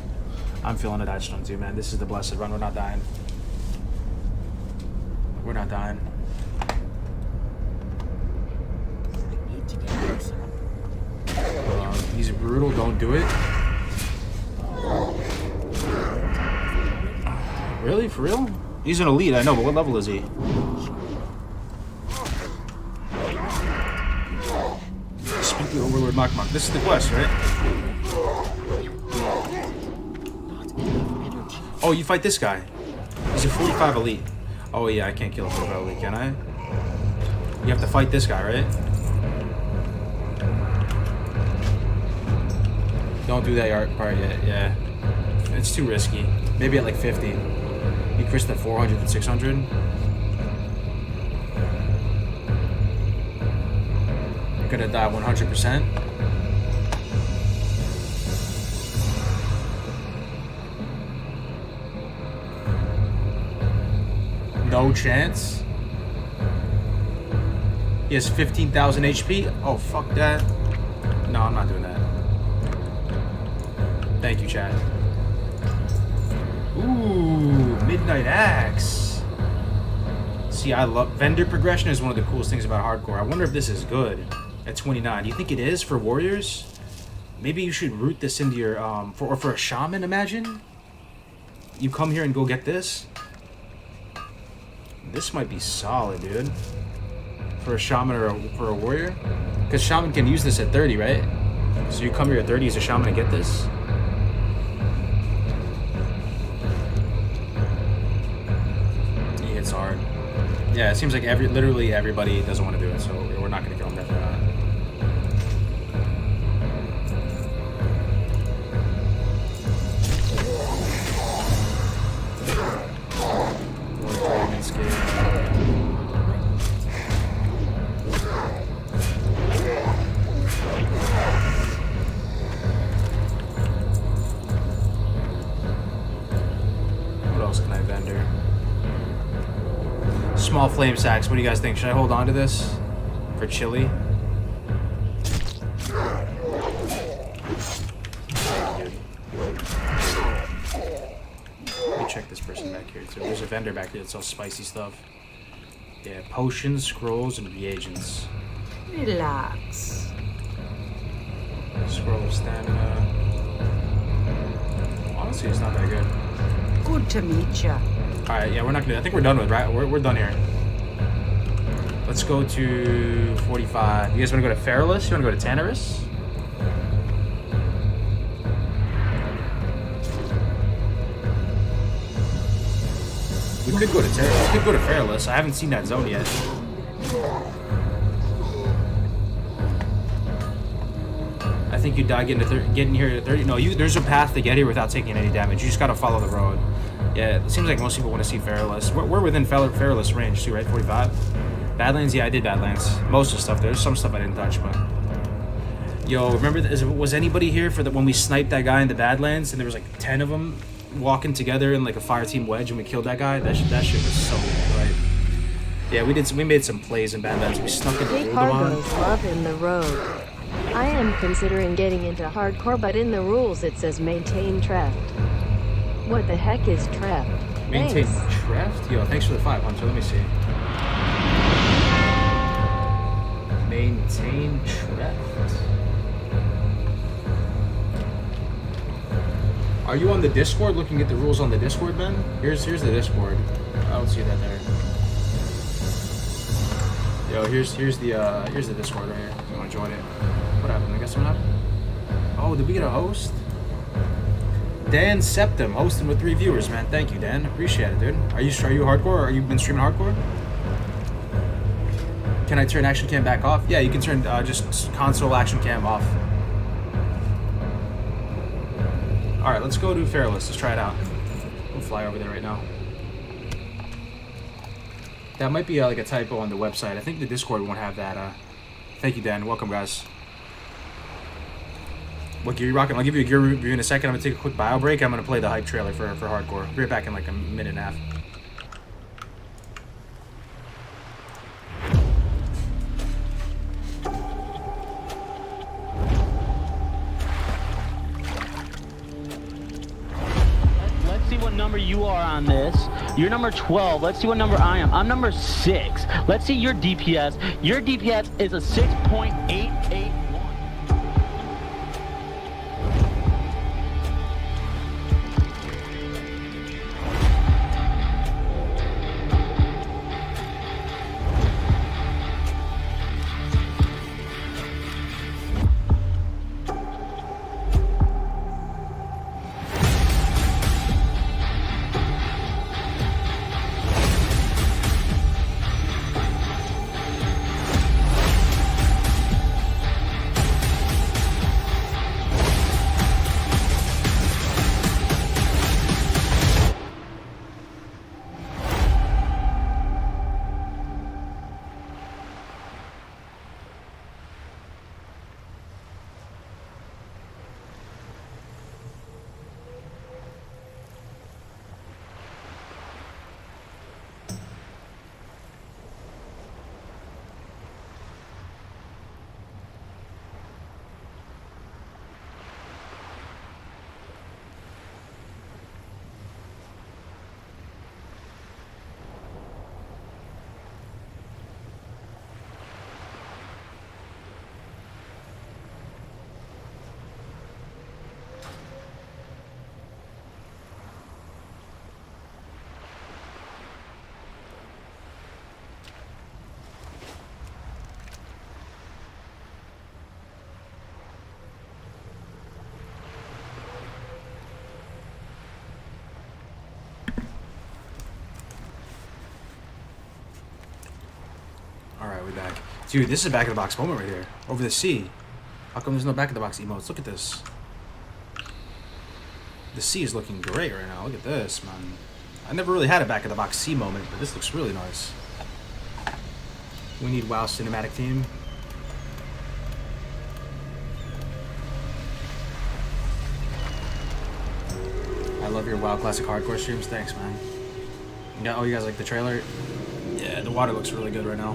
I'm feeling attached on 2, man. This is the blessed run. We're not dying. We're not dying. He's brutal. Don't do it. Really? For real? He's an elite, I know, but what level is he? Speak to Overlord Mach. This is the quest, right? Oh, you fight this guy. He's a 45 elite. Oh yeah, I can't kill a 45 elite, can I? You have to fight this guy, right? Don't do that part yet, yeah. It's too risky. Maybe at like 50. He crits at 400 and 600. You're gonna die 100%. No chance. He has 15,000 HP. Oh, fuck that. No, I'm not doing that. Thank you, Chad. Ooh, Midnight Axe. See, I love... Vendor progression is one of the coolest things about hardcore. I wonder if this is good at 29. Do you think it is for warriors? Maybe you should root this into your... for a shaman, imagine? You come here and go get this? This might be solid, dude. For a shaman or for a warrior? Because shaman can use this at 30, right? So you come here at 30 as a shaman and get this? He hits hard. Yeah, it seems like literally everybody doesn't want to do it, so we're not going to kill him, definitely else can I vendor? Small flame sacks. What do you guys think? Should I hold on to this for chili? Let me check this person back here too. There's a vendor back here that sells spicy stuff. Yeah, potions, scrolls, and reagents. Relax. Scroll of stamina. Honestly, it's not that good. Good to meet ya. Alright, yeah, we're not gonna. I think we're done with, right? We're done here. Let's go to 45. You guys wanna go to Feralus? You wanna go to Tanarus? We could go to Tanarus. We could go to Feralus. I haven't seen that zone yet. I think you die getting here at 30. No, there's a path to get here without taking any damage. You just gotta follow the road. Yeah, it seems like most people want to see Feralus. We're within Feralus range too, right? 45. Badlands, yeah, I did Badlands. Most of the stuff. There's some stuff I didn't touch, but. Yo, remember? Was anybody here for when we sniped that guy in the Badlands and there was like 10 of them walking together in like a fire team wedge and we killed that guy? That shit was so good. Yeah, we made some plays in Badlands. We snuck into Big Uldaman. Cargo's love in the road. I am considering getting into hardcore, but in the rules it says maintain Treft. What the heck is Treft? Maintain Thanks. Treft? Yo, thanks for the 5, Hunter. Let me see. Maintain Treft. Are you on the Discord looking at the rules on the Discord, Ben? Here's the Discord. I don't see that there. Yo, here's the Discord right here. If you want to join it. What happened? I guess what happened? Oh, did we get a host? Dan Septum, hosting with 3 viewers, man. Thank you, Dan. Appreciate it, dude. Are you hardcore? Or are you been streaming hardcore? Can I turn action cam back off? Yeah, you can turn just console action cam off. All right, let's go to Feralus. Let's try it out. We'll fly over there right now. That might be like a typo on the website. I think the Discord won't have that. Thank you, Dan. Welcome, guys. What gear you rocking? I'll give you a gear review in a second. I'm gonna take a quick bio break. I'm gonna play the hype trailer for hardcore. I'll be right back in like a minute and a half. Let's see what number you are on this. You're number 12. Let's see what number I am. I'm number 6. Let's see your DPS. Your DPS is a 6.881. Alright, we're back. Dude, this is a back-of-the-box moment right here. Over the sea. How come there's no back-of-the-box emotes? Look at this. The sea is looking great right now. Look at this, man. I never really had a back-of-the-box sea moment, but this looks really nice. We need WoW cinematic team. I love your WoW Classic Hardcore streams. Thanks, man. Yeah, oh, you guys like the trailer? Yeah, the water looks really good right now.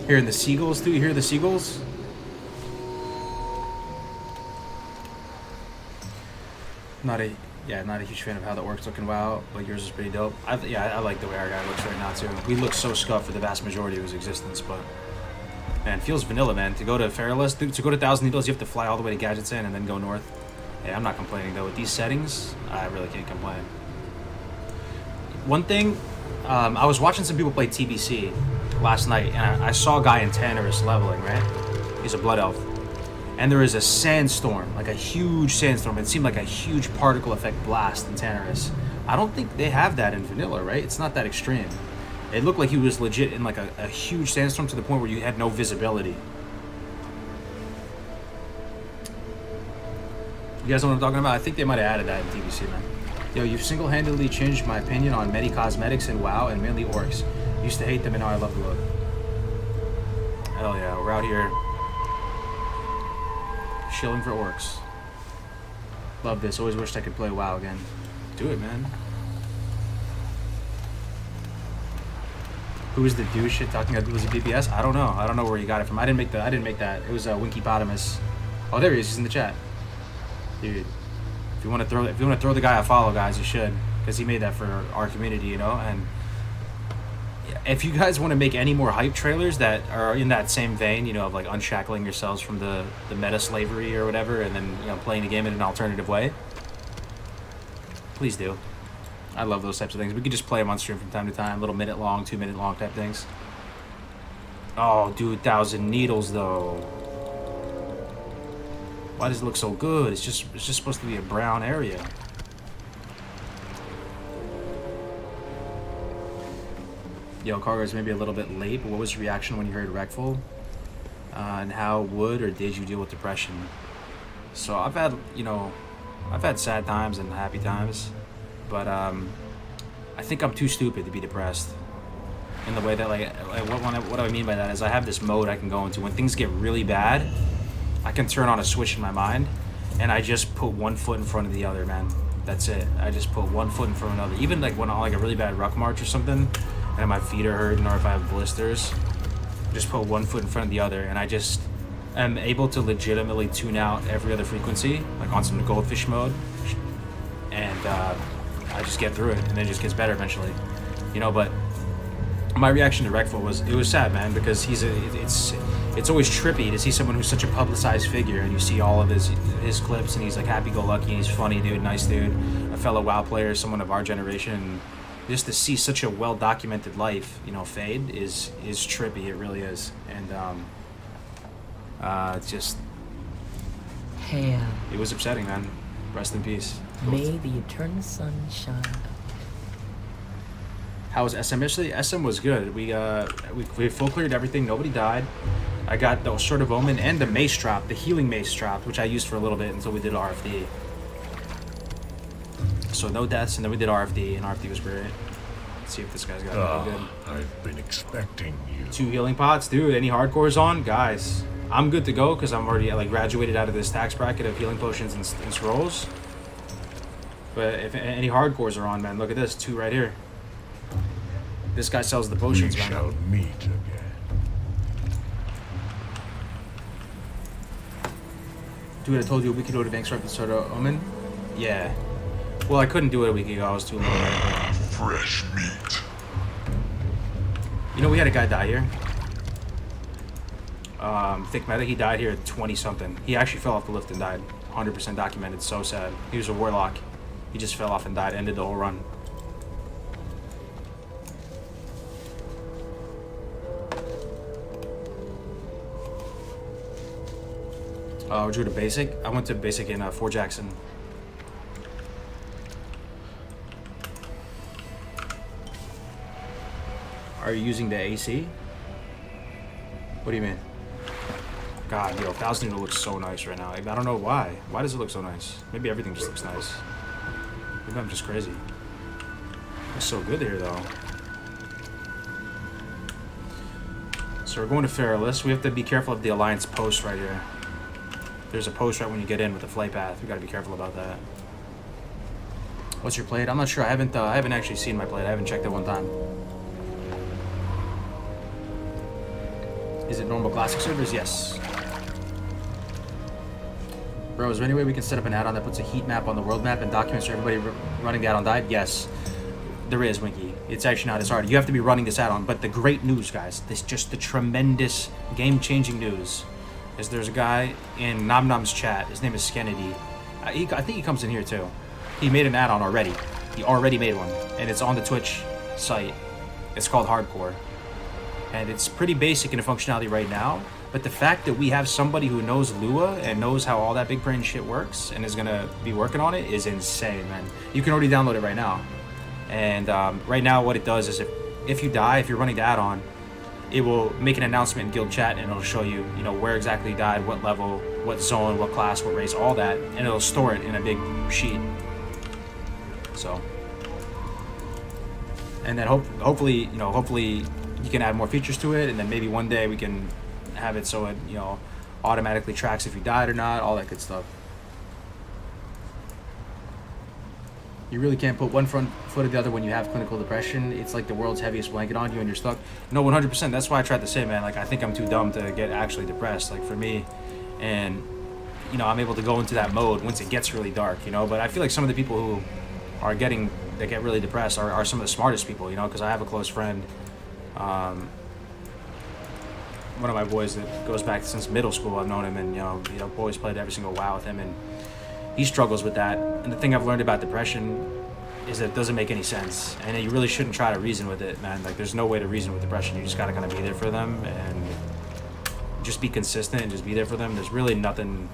Hearing the seagulls, too. You hear the seagulls? Not a huge fan of how the orcs look in WoW, but yours is pretty dope. I like the way our guy looks right now too. We look so scuffed for the vast majority of his existence, but man, it feels vanilla, man. To go to Feralus, to go to Thousand Needles, you have to fly all the way to Gadget's End and then go north. Hey, I'm not complaining though. With these settings, I really can't complain. One thing, I was watching some people play TBC last night, and I saw a guy in Tannerus leveling, right? He's a Blood Elf. And there is a sandstorm, like a huge sandstorm. It seemed like a huge particle effect blast in Tannerus. I don't think they have that in vanilla, right? It's not that extreme. It looked like he was legit in like a huge sandstorm to the point where you had no visibility. You guys know what I'm talking about? I think they might have added that in TBC, man. Yo, you've single-handedly changed my opinion on Medi-Cosmetics in WoW and mainly orcs. Used to hate them and now I love the look. Hell yeah, we're out here shilling for orcs. Love this. Always wished I could play WoW again. Do it, man. Who is the douche shit talking about? Was it BBS? I don't know. I don't know where you got it from. I didn't make that. It was Winky Potamus. Oh, there he is. He's in the chat. Dude, if you want to throw the guy a follow, guys, you should, because he made that for our community, you know. And if you guys want to make any more hype trailers that are in that same vein, you know, of like unshackling yourselves from the meta slavery or whatever, and then, you know, playing the game in an alternative way, please do. I love those types of things. We could just play them on stream from time to time, little minute long, 2 minute long type things. Oh, dude, 1,000 needles though. Why does it look so good? It's just supposed to be a brown area. Yo, Cargo's maybe a little bit late, but what was your reaction when you heard Wreckful? And how would or did you deal with depression? So I've had sad times and happy times, but I think I'm too stupid to be depressed. In the way that, like what do I mean by that is I have this mode I can go into when things get really bad. I can turn on a switch in my mind, and I just put one foot in front of the other, man. That's it. I just put one foot in front of another. Even like when on like a really bad ruck march or something, and my feet are hurting, or if I have blisters, just put one foot in front of the other, and I just am able to legitimately tune out every other frequency, like on some goldfish mode, and I just get through it, and it just gets better eventually, you know. But my reaction to Wreckful was, it was sad, man, because it's always trippy to see someone who's such a publicized figure, and you see all of his clips, and he's like happy-go-lucky, and he's funny dude, nice dude, a fellow WoW player, someone of our generation. And just to see such a well-documented life, you know, fade is trippy. It really is. And it's just, Hail. it was upsetting, man. Rest in peace. May the eternal sun shine. How was SM yesterday? SM was good. We full cleared everything. Nobody died. I got the Sword of Omen and the Mace Drop, the healing Mace Drop, which I used for a little bit until we did RFD. So no deaths, and then we did RFD, and RFD was great. Let's see if this guy's got anything good. I've been expecting you. 2 healing pots, dude. Any hardcores on, guys? I'm good to go because I'm already like graduated out of this tax bracket of healing potions and scrolls. But if any hardcores are on, man, look at this 2 right here. This guy sells the potions, We man. shall meet again. Dude, I told you a week ago to bank start the Sword of Omen. Yeah. Well, I couldn't do it a week ago. I was too low. Right? Fresh meat. You know, we had a guy die here. Thick Meta, he died here at 20 something. He actually fell off the lift and died. 100% documented. So sad. He was a warlock. He just fell off and died. Ended the whole run. We drew to basic. I went to basic in Fort Jackson. Are you using the AC? What do you mean? God, yo, 1,000 Needle looks so nice right now. I don't know why. Why does it look so nice? Maybe everything just looks nice. Maybe I'm just crazy. It's so good here, though. So we're going to Feralus. We have to be careful of the Alliance post right here. There's a post right when you get in with the flight path. We gotta be careful about that. What's your plate? I'm not sure. I haven't actually seen my plate. I haven't checked it one time. Is it normal classic servers? Yes. Bro, is there any way we can set up an add-on that puts a heat map on the world map and documents where everybody running the add-on died? Yes. There is, Winky. It's actually not as hard. You have to be running this add-on. But the great news, guys, this just the tremendous game-changing news is there's a guy in Nom Nom's chat. His name is Skennedy. I think he comes in here too. He made an add-on already. He already made one. And it's on the Twitch site. It's called Hardcore. And it's pretty basic in the functionality right now. But the fact that we have somebody who knows Lua and knows how all that big brain shit works and is going to be working on it is insane, man. You can already download it right now. And right now what it does is if you die, if you're running the add-on, it will make an announcement in guild chat and it'll show you, you know, where exactly you died, what level, what zone, what class, what race, all that. And it'll store it in a big sheet. So. And then hopefully you can add more features to it, and then maybe one day we can have it so it, you know, automatically tracks if you died or not, all that good stuff. You really can't put one front foot or the other when you have clinical depression. It's like the world's heaviest blanket on you and you're stuck. No, 100%. That's why I tried to say, man, like, I think I'm too dumb to get actually depressed, like, for me. And, you know, I'm able to go into that mode once it gets really dark, you know. But I feel like some of the people who are that get really depressed are some of the smartest people, you know, because I have a close friend, one of my boys that goes back since middle school. I've known him, and you know, always played every single WoW with him, and he struggles with that. And the thing I've learned about depression is that it doesn't make any sense, and you really shouldn't try to reason with it, man. Like, there's no way to reason with depression. You just gotta kind of be there for them and just be consistent and just be there for them. There's really nothing.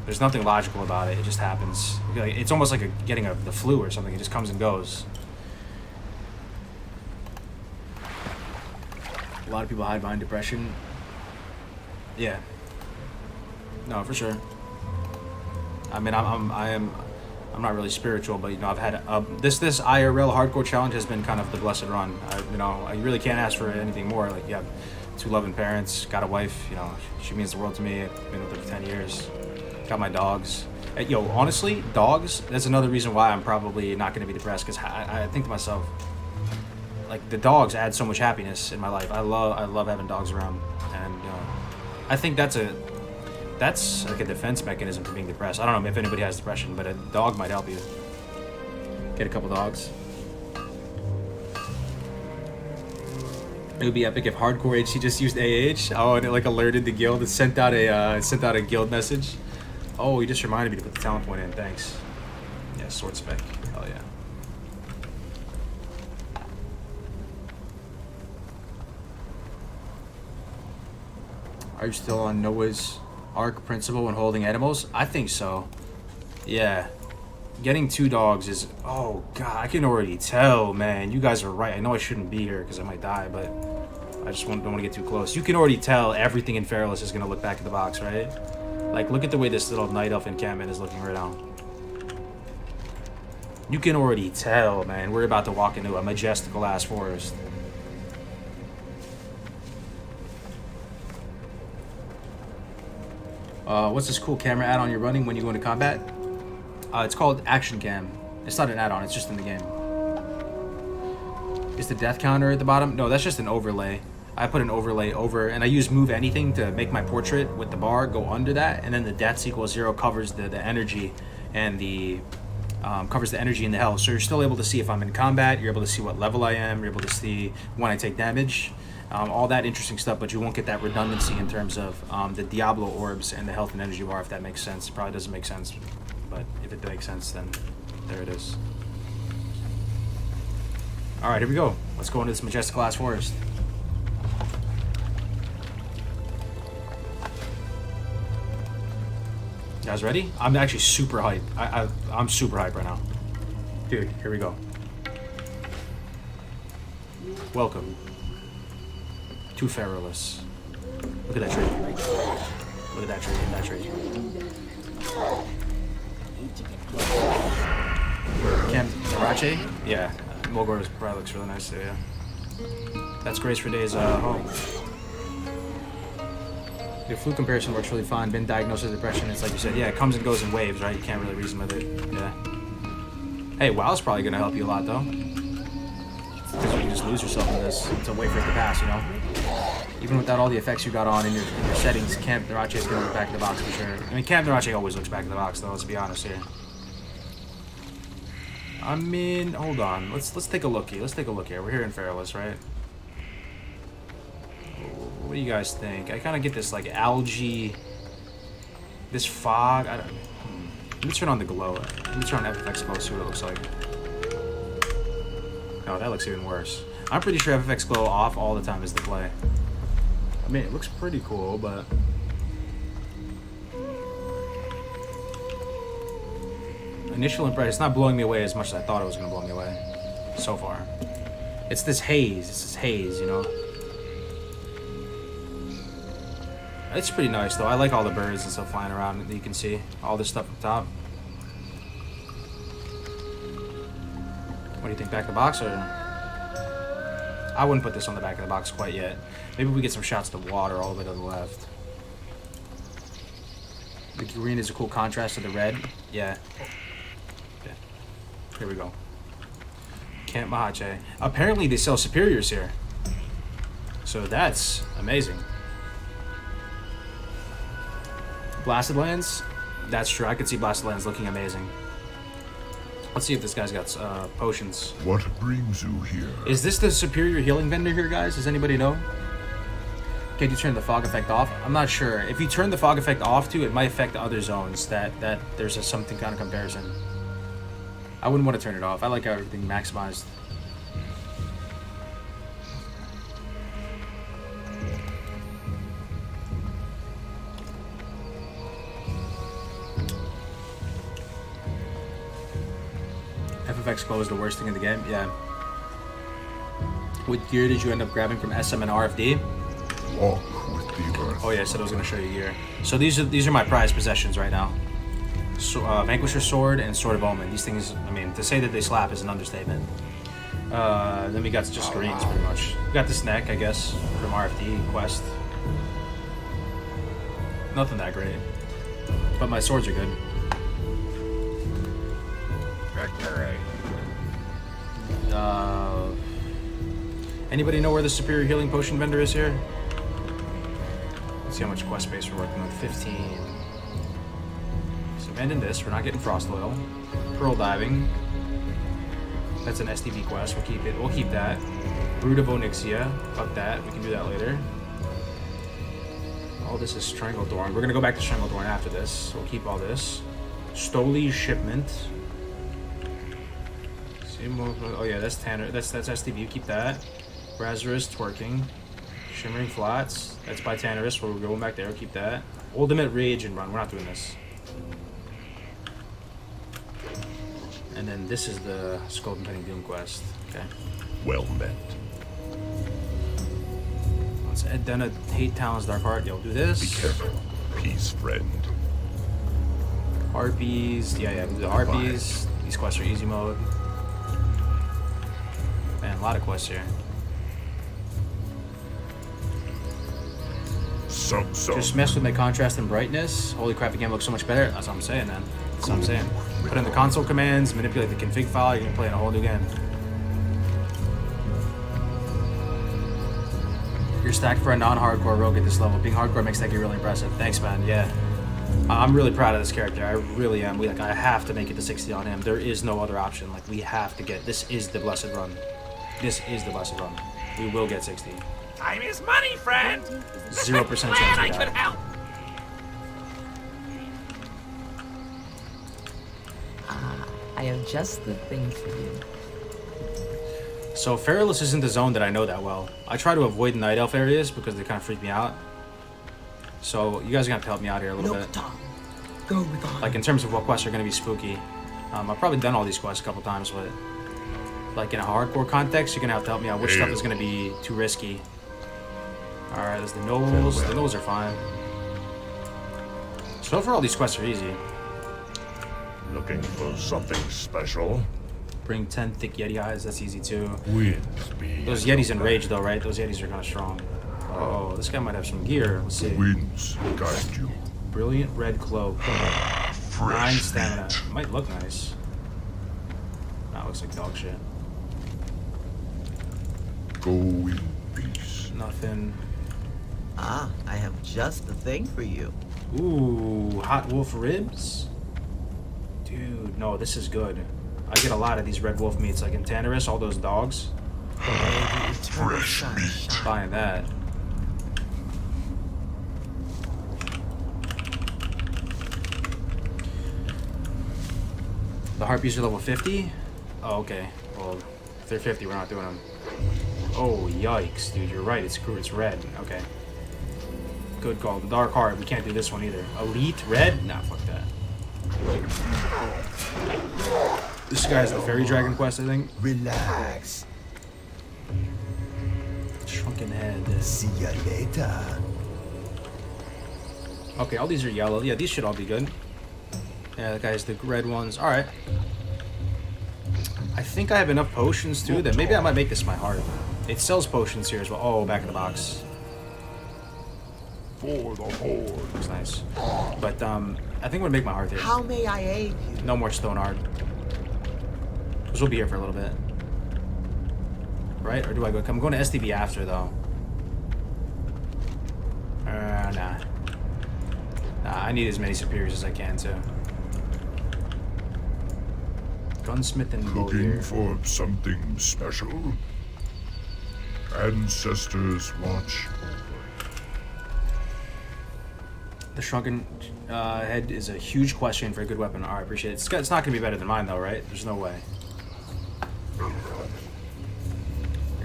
There's nothing logical about it. It just happens. It's almost like getting the flu or something. It just comes and goes. A lot of people hide behind depression. Yeah. No, for sure. I mean, I'm not really spiritual, but you know, I've had this IRL hardcore challenge has been kind of the blessed run. I really can't ask for anything more. Like, you have 2 loving parents, got a wife. You know, she means the world to me. I've been with her for 10 years. Got my dogs. Yo, honestly, dogs. That's another reason why I'm probably not going to be depressed. Because I think to myself, like, the dogs add so much happiness in my life. I love having dogs around, and I think that's like a defense mechanism for being depressed. I don't know if anybody has depression, but a dog might help you. Get a couple dogs. It would be epic if Hardcore HC just used AH. Oh, and it like alerted the guild. It sent out a guild message. Oh, you just reminded me to put the talent point in. Thanks. Yeah, sword spec. Hell yeah. Are you still on Noah's Ark principle when holding animals? I think so. Yeah. Getting 2 dogs is... Oh, God. I can already tell, man. You guys are right. I know I shouldn't be here because I might die, but I just don't want to get too close. You can already tell everything in Feralus is going to look back at the box, right? Like, look at the way this little Night Elf encampment is looking right now. You can already tell, man. We're about to walk into a majestical-ass forest. What's this cool camera add-on you're running when you go into combat? It's called Action Cam. It's not an add-on, it's just in the game. Is the death counter at the bottom? No, that's just an overlay. I put an overlay over, and I use Move Anything to make my portrait with the bar go under that, and then the deaths equals 0 covers the energy and the covers the energy and the health. So you're still able to see if I'm in combat, you're able to see what level I am, you're able to see when I take damage. All that interesting stuff, but you won't get that redundancy in terms of the Diablo orbs and the health and energy bar, if that makes sense. It probably doesn't make sense, but if it makes sense, then there it is. Alright, here we go. Let's go into this majestical ass forest. You guys ready? I'm actually super hyped. I'm super hyped right now. Dude, here we go. Welcome to Feralus. Look at that tree. Look at that tree and that tree. Camp Arache? Yeah. Mulgore probably looks really nice too, yeah. That's Grace for Days home. Your flu comparison works really fine. Been diagnosed with depression. It's like you said, yeah, it comes and goes in waves, right? You can't really reason with it. Yeah. Hey, WoW's probably gonna help you a lot though. Because you can just lose yourself in this. It's a wait for it to pass, you know? Even without all the effects you got on in your settings, Camp Narache is gonna look back in the box for sure. I mean, Camp Narache always looks back in the box though, let's be honest here. I mean, hold on. Let's take a lookie. Let's take a look here. We're here in Feralus, right? What do you guys think? I kind of get this like algae, this fog. I don't. Let me turn on the glow. Let me turn on FFX glow. See what it looks like. Oh, that looks even worse. I'm pretty sure FFX glow off all the time is the play. I mean, it looks pretty cool, but initial impression, it's not blowing me away as much as I thought it was going to blow me away so far. It's this haze. It's this haze, you know? It's pretty nice, though. I like all the birds and stuff flying around that you can see. All this stuff up top. What do you think? Back of the box, or? I wouldn't put this on the back of the box quite yet. Maybe we get some shots of the water all the way to the left. The green is a cool contrast to the red. Yeah. Here we go. Camp Mahache. Apparently they sell superiors here. So that's amazing. Blasted Lands? That's true. I could see Blasted Lands looking amazing. Let's see if this guy's got potions. What brings you here? Is this the superior healing vendor here, guys? Does anybody know? Can you turn the fog effect off? I'm not sure. If you turn the fog effect off too, it might affect the other zones. That there's something kind of comparison. I wouldn't want to turn it off. I like everything maximized. FFX glow is the worst thing in the game. Yeah. What gear did you end up grabbing from SM and RFD? Walk with the earth. Oh yeah, I said I was going to show you gear. So these are my prized possessions right now. So, Vanquisher Sword and Sword of Omen. These things, I mean, to say that they slap is an understatement. Then we got just greens, pretty much. We got this neck, I guess, from RFD quest. Nothing that great. But my swords are good. Anybody know where the superior healing potion vendor is here? Let's see how much quest space we're working with. 15. So abandon this. We're not getting frost oil. Pearl diving. That's an STV quest. We'll keep it. We'll keep that. Brood of Onyxia. Fuck that. We can do that later. All this is Strangledorn. We're gonna go back to Strangledorn after this. So we'll keep all this. Stoli shipment. Oh yeah, that's Tanner. That's STV. You keep that. Razorus twerking. Shimmering Flats. That's by Tannerus. We're going back there. Keep that. Ultimate Rage and Run. We're not doing this. And then this is the Scope and Penny Doom quest. Okay. Well met. Let's Edena Hate Talon's Dark Heart. Yeah, we'll do this. Be careful. Peace, friend. Harpies. Yeah, we'll do the Harpies. These quests are easy mode. Man, a lot of quests here. Just mess with my contrast and brightness. Holy crap, the game looks so much better. That's what I'm saying, man. That's what I'm saying. Put in the console commands, manipulate the config file, you can play in a whole new game. You're stacked for a non-hardcore rogue at this level. Being hardcore makes that gear really impressive. Thanks, man. Yeah. I'm really proud of this character. I really am. I have to make it to 60 on him. There is no other option. Like, we have to get... This is the blessed run. This is the blessed run. We will get 60. Time is money, friend. 0% chance of that. I could help. I have just the thing for you. So Feralus isn't the zone that I know that well. I try to avoid the Night Elf areas because they kind of freak me out. So you guys are gonna have to help me out here a little bit. Go with all. Like in terms of what quests are gonna be spooky. I've probably done all these quests a couple times, but like in a hardcore context, you're gonna have to help me out. Which stuff is gonna be too risky? All right, there's the Knolls. The Knolls are fine. So far, all these quests are easy. Looking for something special? Bring 10 thick Yeti eyes. That's easy too. Winds be Those Yetis enrage though, right? Those Yetis are kind of strong. Oh, this guy might have some gear. Let's see. winds guide you. Brilliant red cloak. 9 stamina. Might look nice. looks like dog shit. Go in peace. Nothing. Ah, I have just the thing for you. Ooh, hot wolf ribs? Dude, no, this is good. I get a lot of these red wolf meats, like in Tannerus, all those dogs. Fresh meat. Buying that. The harpies are level 50? Oh, okay. Well, if they're 50, we're not doing them. Oh, yikes, dude. You're right. It's red. Okay. Good call. The dark heart. We can't do this one either. Elite red? Nah, fuck that. This guy's the fairy dragon quest, I think. Relax. Shrunken head. See ya later. Okay, all these are yellow. Yeah, these should all be good. Yeah, the guy's the red ones. Alright. I think I have enough potions too that maybe I might make this my heart. It sells potions here as well. Oh, back in the box. For the horde. Looks nice. But I think I'm gonna make my heart here. How may I aid you? No more stone art. Because we'll be here for a little bit. Right? Or do I go? I'm going to STV after though. Nah. Nah, I need as many superiors as I can too. Gunsmith and Looking Bowyer. for something special? Ancestors watch. The shrunken head is a huge question for a good weapon. Alright, appreciate it. It's not going to be better than mine though, right? There's no way.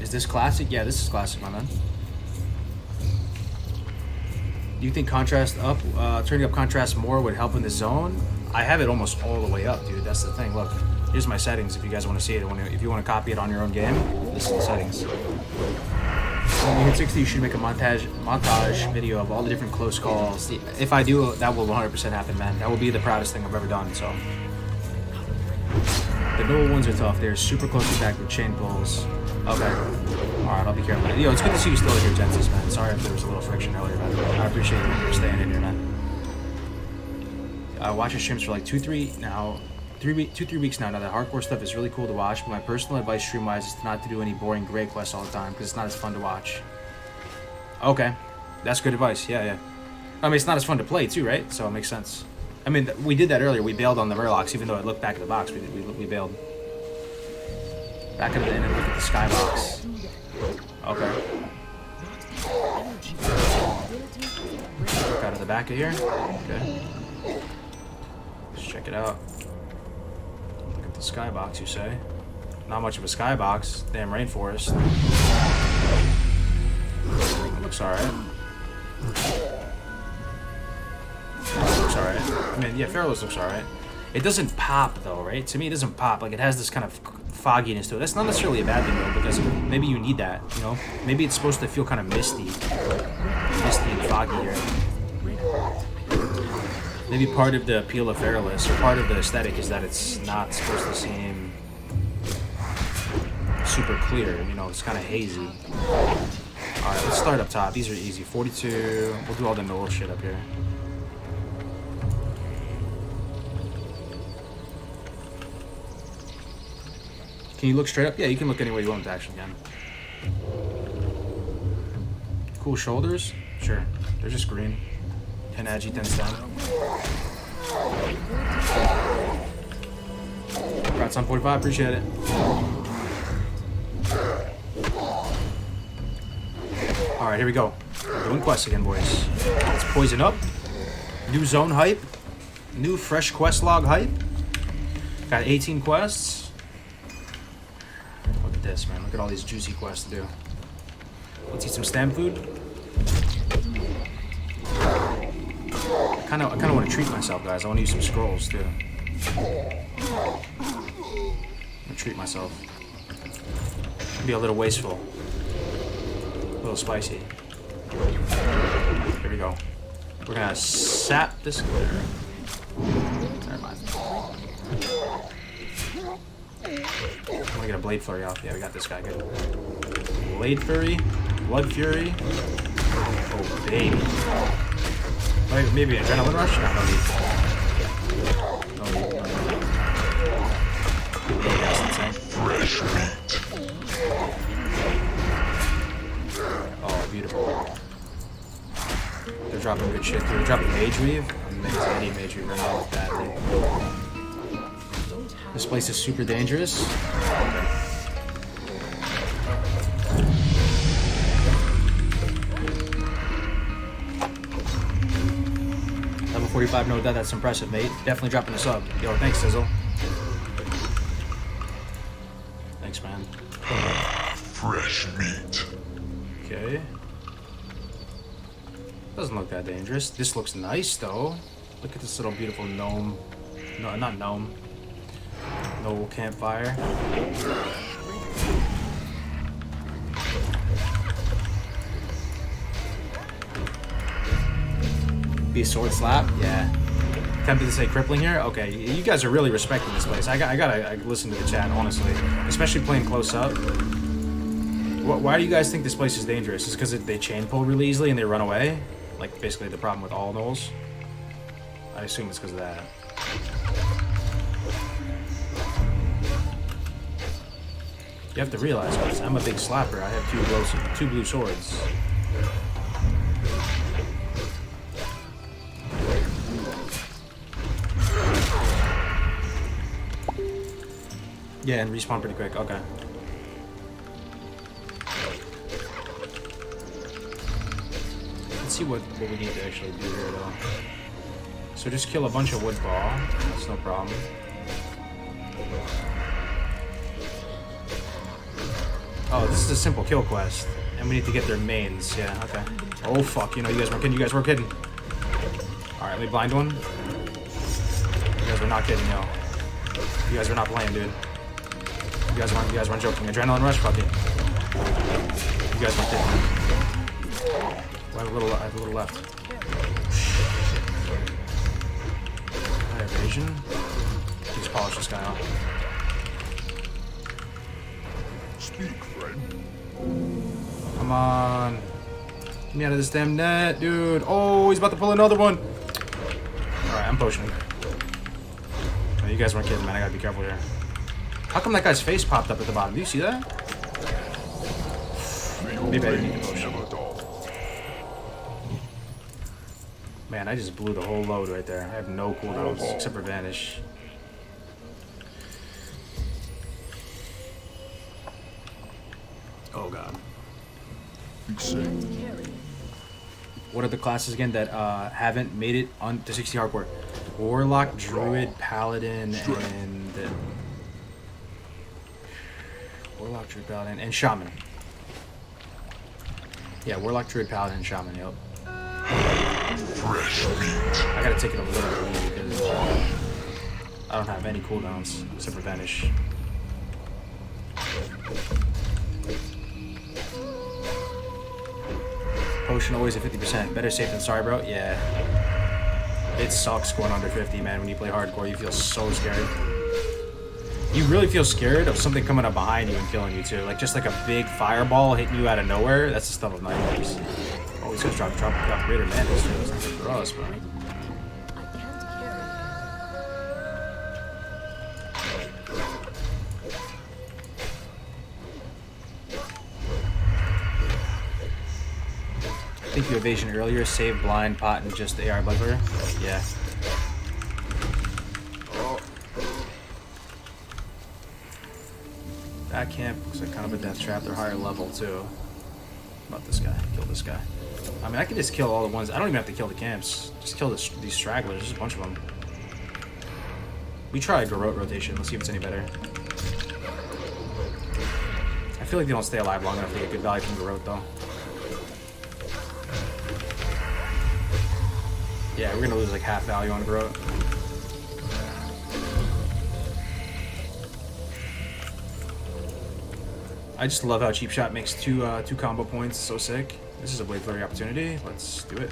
Is this classic? Yeah, this is classic, my man. Do you think contrast up, turning up contrast more would help in the zone? I have it almost all the way up, dude. That's the thing. Look, here's my settings if you guys want to see it. If you want to copy it on your own game, this is the settings. When you hit 60, you should make a montage video of all the different close calls. If I do, that will 100% happen, man. That will be the proudest thing I've ever done, so. The noble ones are tough. They're super close attack with chain pulls. Okay. Alright, I'll be careful. Yo, it's good to see you still here, Gensis, man. Sorry if there was a little friction earlier, man. I appreciate you staying in here, man. I watch your streams for like 2-3 now. 3 weeks now. Now that hardcore stuff is really cool to watch, but my personal advice stream-wise is to not to do any boring gray quests all the time because it's not as fun to watch. Okay, that's good advice. Yeah. I mean, it's not as fun to play too, right? So it makes sense. I mean, we did that earlier. We bailed on the Murlocs, even though I looked back at the box. We bailed. Back into the inn and look at the skybox. Okay. Look out of the back of here. Okay. Let's check it out. Look at the skybox, you say? Not much of a skybox. Damn rainforest. Looks alright. Looks alright. I mean, yeah, Pharaoh's looks alright. It doesn't pop though, right? To me, it doesn't pop. Like, it has this kind of fogginess to it. That's not necessarily a bad thing though, because maybe you need that, you know? Maybe it's supposed to feel kind of misty. Misty and foggy here. Maybe part of the appeal of Feralus, or part of the aesthetic, is that it's not supposed to seem super clear, you know? It's kind of hazy. Alright, let's start up top. These are easy. 42. We'll do all the noble shit up here. Can you look straight up? Yeah, you can look any way you want, actually, can. Cool shoulders? Sure. They're just green. 10 agi, 10 stem. Congrats on 45, appreciate it. Alright, here we go. We're doing quests again, boys. Let's poison up. New zone hype. New fresh quest log hype. Got 18 quests. Look at this, man. Look at all these juicy quests to do. Let's eat some stem food. I kind of want to treat myself, guys. I want to use some scrolls too. I'm gonna treat myself. Be a little wasteful. A little spicy. Here we go. We're gonna sap this glitter. Never mind. I'm gonna get a Blade Flurry off. Yeah, we got this guy good. Blade Fury, Blood Fury. Oh, baby. Maybe Adrenaline Rush? No, no need. No need. No gas, insane. Oh, beautiful. They're dropping good shit too. They're dropping Mage Weave. Amazing. I need Mage Weave right now badly. This place is super dangerous. Level 45, no doubt. That's impressive, mate. Definitely dropping the sub. Yo, thanks, Sizzle. Thanks, man. Fresh meat. Okay. Doesn't look that dangerous. This looks nice, though. Look at this little beautiful gnome. No, not gnome. No campfire. Be a sword slap? Yeah. Tempted to say crippling here? Okay, you guys are really respecting this place. I gotta listen to the chat, honestly. Especially playing close up. Why do you guys think this place is dangerous? Is it because they chain pull really easily and they run away? Like, basically the problem with all gnolls? I assume it's because of that. You have to realize, guys, I'm a big slapper. I have two blue swords. Yeah, and respawn pretty quick. Okay. Let's see what we need to actually do here, though. So just kill a bunch of wood ball. That's no problem. Oh, this is a simple kill quest. And we need to get their mains. Yeah, okay. Oh, fuck. You know, you guys weren't kidding. You guys weren't kidding. Alright, let me blind one. You guys were not kidding, yo. You guys were not playing, dude. You guys weren't joking. Adrenaline rush? Fuck it. You guys weren't kidding. I have a little left. I have evasion. Just polish this guy off. Speak, friend. Come on. Get me out of this damn net, dude. Oh, he's about to pull another one. Alright, I'm potioning. Oh, you guys weren't kidding, man. I gotta be careful here. How come that guy's face popped up at the bottom? Do you see that? Maybe I didn't need to potion. Man, I just blew the whole load right there. I have no cooldowns except for Vanish. Oh god. What are the classes again that haven't made it on to 60 hardcore? Warlock, Druid, Paladin, and Warlock, Druid, Paladin, and Shaman. Yeah, Warlock, Druid, Paladin, and Shaman. Yep. I gotta take it a little bit easy because I don't have any cooldowns except for Vanish. Potion always at 50%. Better safe than sorry, bro. Yeah. It sucks going under 50, man. When you play hardcore, you feel so scared. You really feel scared of something coming up behind you and killing you too. Like just like a big fireball hitting you out of nowhere. That's the stuff of nightmares. Oh, he's gonna drop greater man. That's for us, bro. I think you evasion earlier, save blind, pot, and just the AR bugler. Yeah. Oh. That camp looks like kind of a death trap. They're higher level too. About this guy. Kill this guy. I mean, I could just kill all the ones. I don't even have to kill the camps. Just kill these stragglers. There's a bunch of them. We try a Garrote rotation. Let's see if it's any better. I feel like they don't stay alive long enough to get good value from Garrote though. Yeah, we're gonna lose like half value on Garrote. I just love how Cheap Shot makes two combo points. So sick. This is a Blade Flurry opportunity. Let's do it.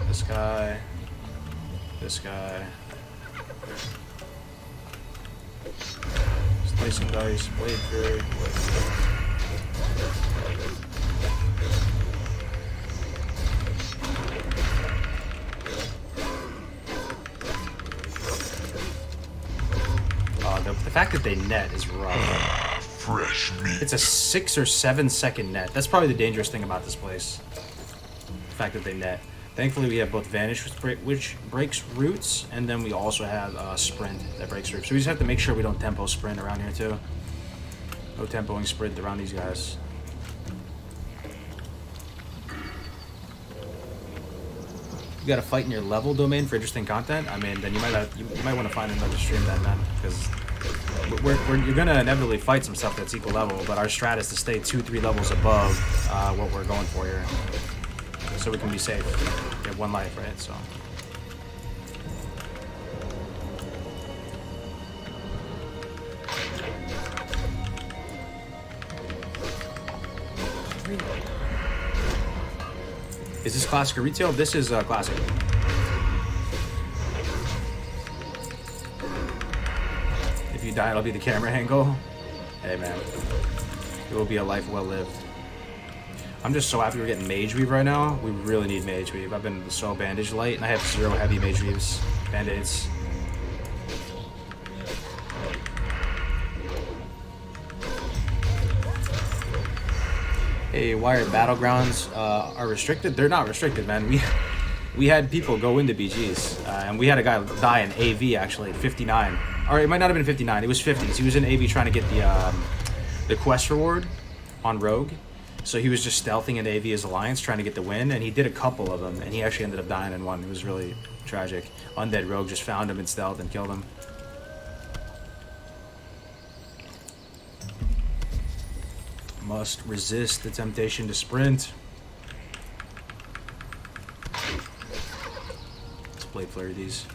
This guy. This guy. Slicing dice. Blade Flurry. The fact that they net is rough. fresh meat. It's a 6 or 7 second net. That's probably the dangerous thing about this place. The fact that they net. Thankfully, we have both Vanish, which breaks roots, and then we also have Sprint that breaks roots. So we just have to make sure we don't tempo sprint around here too. No tempoing sprint around these guys. You got to fight in your level domain for interesting content. I mean, then you might want to find another stream then, man, because you're gonna inevitably fight some stuff that's equal level, but our strat is to stay 2-3 levels above what we're going for here, so we can be safe. We have 1 life, right? So. Is this classic or retail? This is classic. If you die, it'll be the camera angle. Hey, man. It will be a life well lived. I'm just so happy we're getting Mage Weave right now. We really need Mage Weave. I've been so bandage light, and I have 0 heavy Mage Weaves. Band-Aids. Hey, Wired Battlegrounds are restricted? They're not restricted, man. We had people go into BGs, and we had a guy die in AV, actually, 59. Or it might not have been 59, it was 50s. He was in AV trying to get the quest reward on Rogue. So he was just stealthing in AV as Alliance, trying to get the win, and he did a couple of them, and he actually ended up dying in one. It was really tragic. Undead Rogue just found him in stealth and killed him. Must resist the temptation to sprint. Let's blade flare these.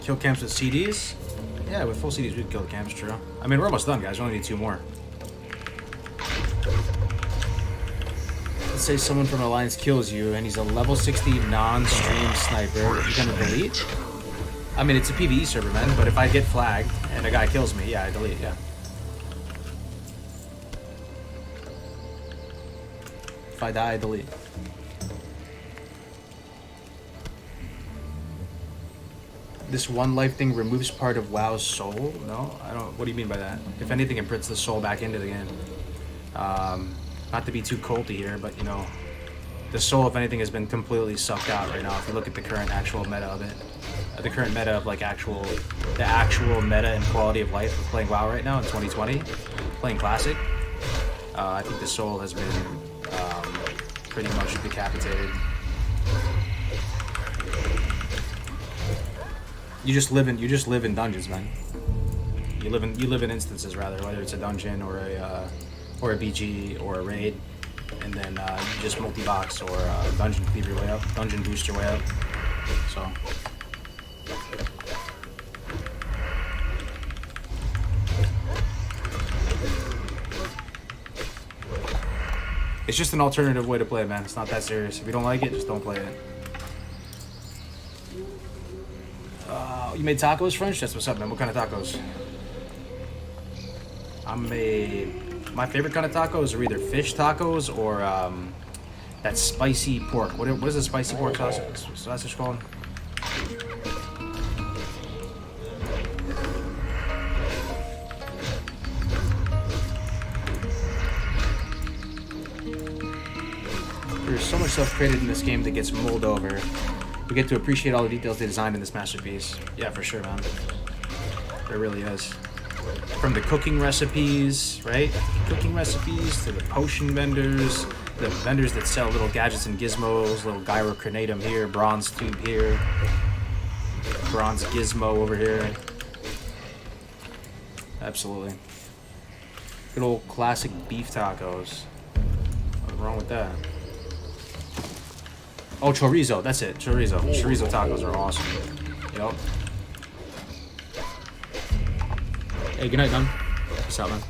Kill camps with CDs? Yeah, with full CDs we can kill the camps, true. I mean, we're almost done, guys. We only need 2 more. Let's say someone from Alliance kills you and he's a level 60 non-stream sniper. You're gonna delete? I mean, it's a PvE server, man, but if I get flagged and a guy kills me, yeah, I delete, yeah. If I die, I delete. This 1 life thing removes part of WoW's soul? No, I don't. What do you mean by that? If anything, it puts the soul back into the game. Not to be too culty here, but you know, the soul, if anything, has been completely sucked out right now. If you look at the current actual meta of it, the current meta of like the actual meta and quality of life of playing WoW right now in 2020, playing Classic, I think the soul has been pretty much decapitated. You just live in dungeons, man. You live in instances rather, whether it's a dungeon or a BG or a raid, and then you just multi-box or dungeon cleave your way up, dungeon boost your way up. So it's just an alternative way to play, man. It's not that serious. If you don't like it, just don't play it. You made tacos, French? That's what's up, man. What kind of tacos? My favorite kind of tacos are either fish tacos or that spicy pork. What is the spicy pork sausage called? There's so much stuff created in this game that gets mulled over. We get to appreciate all the details they designed in this masterpiece. Yeah, for sure, man. There really is. From the cooking recipes, right? Cooking recipes to the potion vendors, the vendors that sell little gadgets and gizmos, little gyrocrinatum here, bronze tube here, bronze gizmo over here. Absolutely. Good old classic beef tacos. What's wrong with that? Oh, chorizo, that's it, chorizo. Chorizo tacos are awesome. Yup. Hey, good night, man. Peace out, man.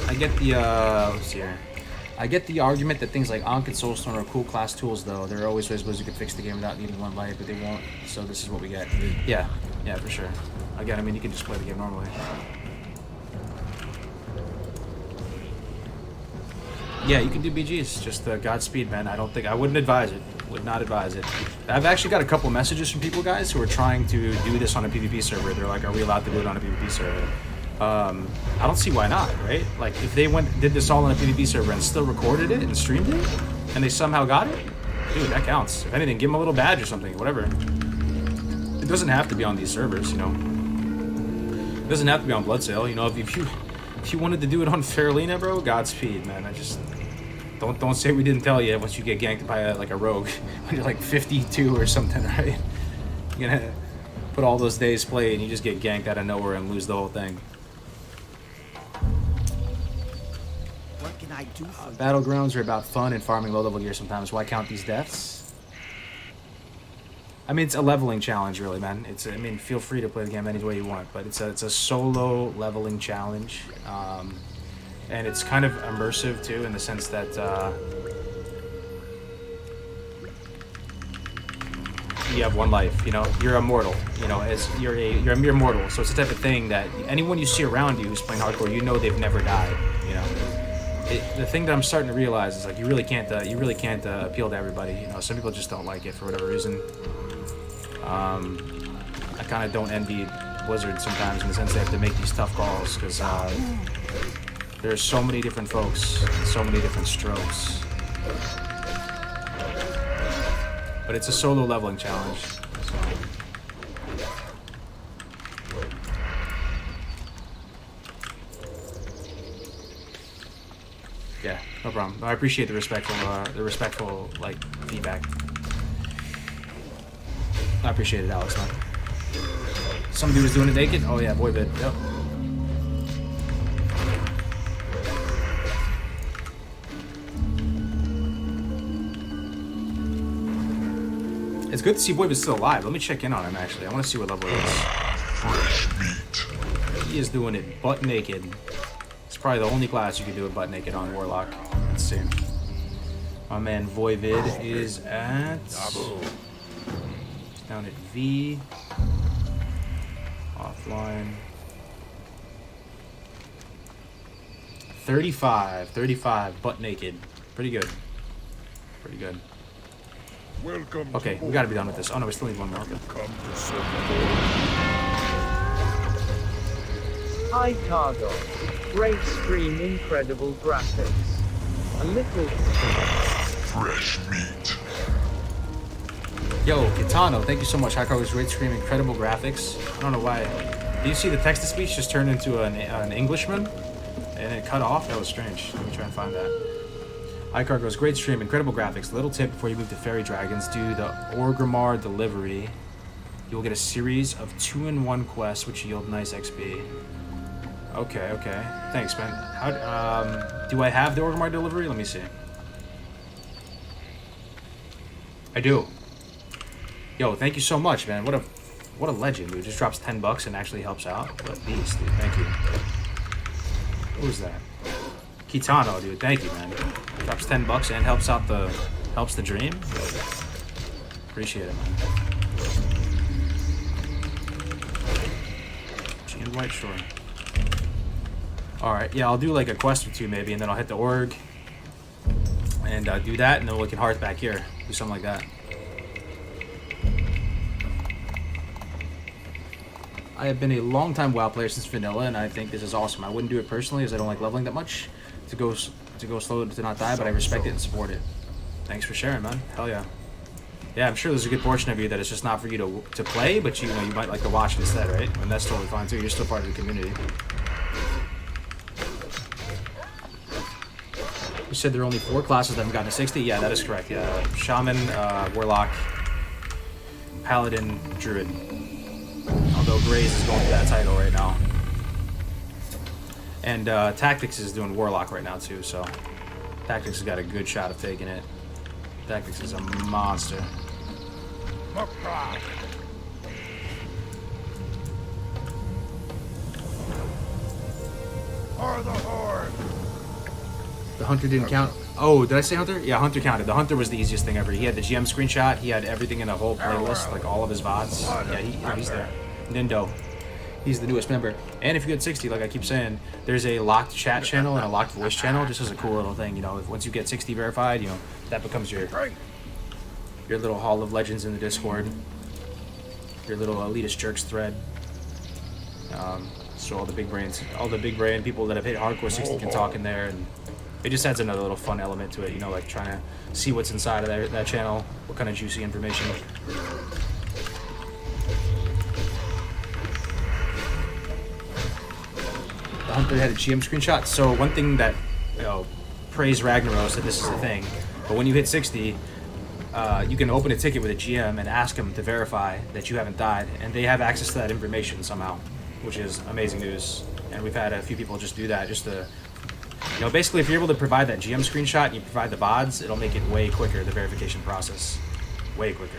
I get the let's see here. I get the argument that things like Ankh and Soulstone are cool class tools, though. There are always ways Blizzard could fix the game without needing one life, but they won't. So this is what we get. Yeah, for sure. Again, I mean, you can just play the game normally. Yeah, you can do BGs. Just Godspeed, man. I wouldn't advise it. Would not advise it. I've actually got a couple messages from people, guys, who are trying to do this on a PvP server. They're like, are we allowed to do it on a PvP server? I don't see why not, right? Like, if they did this all on a PvP server and still recorded it and streamed it, and they somehow got it, dude, that counts. If anything, give them a little badge or something, whatever. It doesn't have to be on these servers, you know. It doesn't have to be on Bloodsail, you know. If you wanted to do it on Faralina, bro, Godspeed, man. I just don't say we didn't tell you once you get ganked by like a rogue when you're like 52 or something, right? You're gonna put all those days played and you just get ganked out of nowhere and lose the whole thing. Battlegrounds are about fun and farming low-level gear sometimes. Why count these deaths? I mean, it's a leveling challenge, really, man. I mean, feel free to play the game any way you want, but it's a solo leveling challenge, and it's kind of immersive too, in the sense that you have one life. You know, you're immortal. You know, as you're a mere mortal. So it's the type of thing that anyone you see around you who's playing hardcore, you know they've never died. You know. The thing that I'm starting to realize is like you really can't appeal to everybody. You know, some people just don't like it for whatever reason. I kind of don't envy Blizzard sometimes in the sense they have to make these tough calls because there's so many different folks, so many different strokes. But it's a solo leveling challenge. So. Yeah, no problem. I appreciate the respectful like feedback. I appreciate it, Alex, man. Some dude is doing it naked. Oh yeah, boy bid. Yep. It's good to see Boybid's still alive. Let me check in on him actually. I want to see what level he is. Fresh meat. He is doing it butt naked. It's probably the only class you can do it butt naked on Warlock. Let's see. My man Voivid is at... down at V. Offline. 35, butt naked. Pretty good. Pretty good. Welcome. Okay, we gotta be done with this. Oh no, we still need one more. Hi Cargo. Great stream, incredible graphics. A little... Fresh meat. Yo, Kitano, thank you so much. Hakaru's great stream, incredible graphics. I don't know why. Do you see the text-to-speech just turned into an Englishman? And it cut off? That was strange. Let me try and find that. iCargo's great stream, incredible graphics. Little tip before you move to Fairy Dragons, do the Orgrimmar delivery. You will get a series of 2-in-1 quests which yield nice XP. Okay. Thanks, man. Do I have the Orgrimmar delivery? Let me see. I do. Yo, thank you so much, man. What a legend, dude. Just drops $10 and actually helps out. What a beast, dude. Thank you. Who's that? Kitano, dude. Thank you, man. Drops $10 and helps the dream. Appreciate it, man. Chain White, sure. All right, yeah, I'll do like a quest or two maybe, and then I'll hit the org and do that, and then we'll get Hearth back here. Do something like that. I have been a long-time WoW player since vanilla, and I think this is awesome. I wouldn't do it personally, as I don't like leveling that much. To go slow to not die, but I respect it and support it. Thanks for sharing, man. Hell yeah. Yeah, I'm sure there's a good portion of you that it's just not for you to play, but you might like to watch instead, right? And that's totally fine too. You're still part of the community. You said there are only 4 classes that haven't gotten to 60? Yeah, that is correct. Yeah, Shaman, Warlock, Paladin, Druid. Although Graze is going for that title right now. And Tactics is doing Warlock right now too, so Tactics has got a good shot of taking it. Tactics is a monster. Are the Horde. The Hunter didn't count. Oh, did I say Hunter? Yeah, Hunter counted. The Hunter was the easiest thing ever. He had the GM screenshot. He had everything in a whole playlist, like all of his VODs. Yeah, he's there. Nindo. He's the newest member. And if you get 60, like I keep saying, there's a locked chat channel and a locked voice channel. Just as a cool little thing, you know. Once you get 60 verified, you know, that becomes your little Hall of Legends in the Discord. Your little elitist jerks thread. So all the big brain people that have hit hardcore 60 can talk in there, and it just adds another little fun element to it, you know, like trying to see what's inside of that channel, what kind of juicy information. The Hunter had a GM screenshot. So one thing that, you know, praise Ragnaros that this is a thing, but when you hit 60, you can open a ticket with a GM and ask them to verify that you haven't died, and they have access to that information somehow, which is amazing news. And we've had a few people just do that, just to, you know, basically if you're able to provide that GM screenshot and you provide the VODs, it'll make it way quicker, the verification process. Way quicker.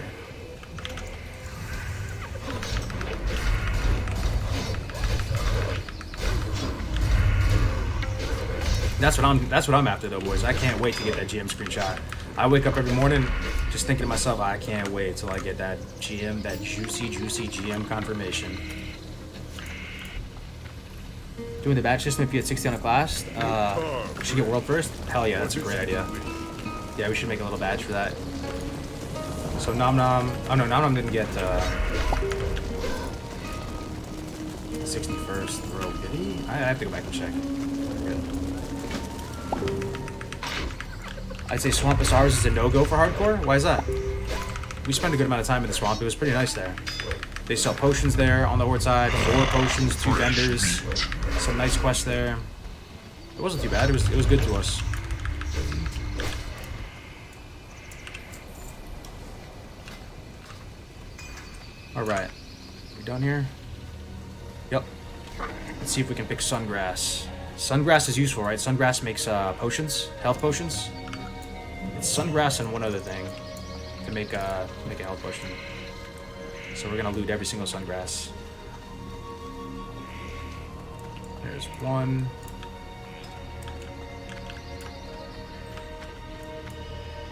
That's what I'm after though, boys. I can't wait to get that GM screenshot. I wake up every morning just thinking to myself, I can't wait till I get that GM, that juicy GM confirmation. Doing the badge system if you had 60 on a class, we should get world first? Hell yeah, that's a great idea. Yeah, we should make a little badge for that. So Nom Nom, oh no, Nom Nom didn't get 61st row, did he? I have to go back and check. I'd say Swamp Asars is a no-go for hardcore. Why is that? We spent a good amount of time in the swamp. It was pretty nice there. They sell potions there on the Horde side. 4 potions, 2 vendors. Some nice quests there. It wasn't too bad. It was good to us. All right, we done here? Yep. Let's see if we can pick Sungrass. Sungrass is useful, right? Sungrass makes potions, health potions. It's Sungrass and one other thing to make a health potion. So we're gonna loot every single Sungrass. There's one.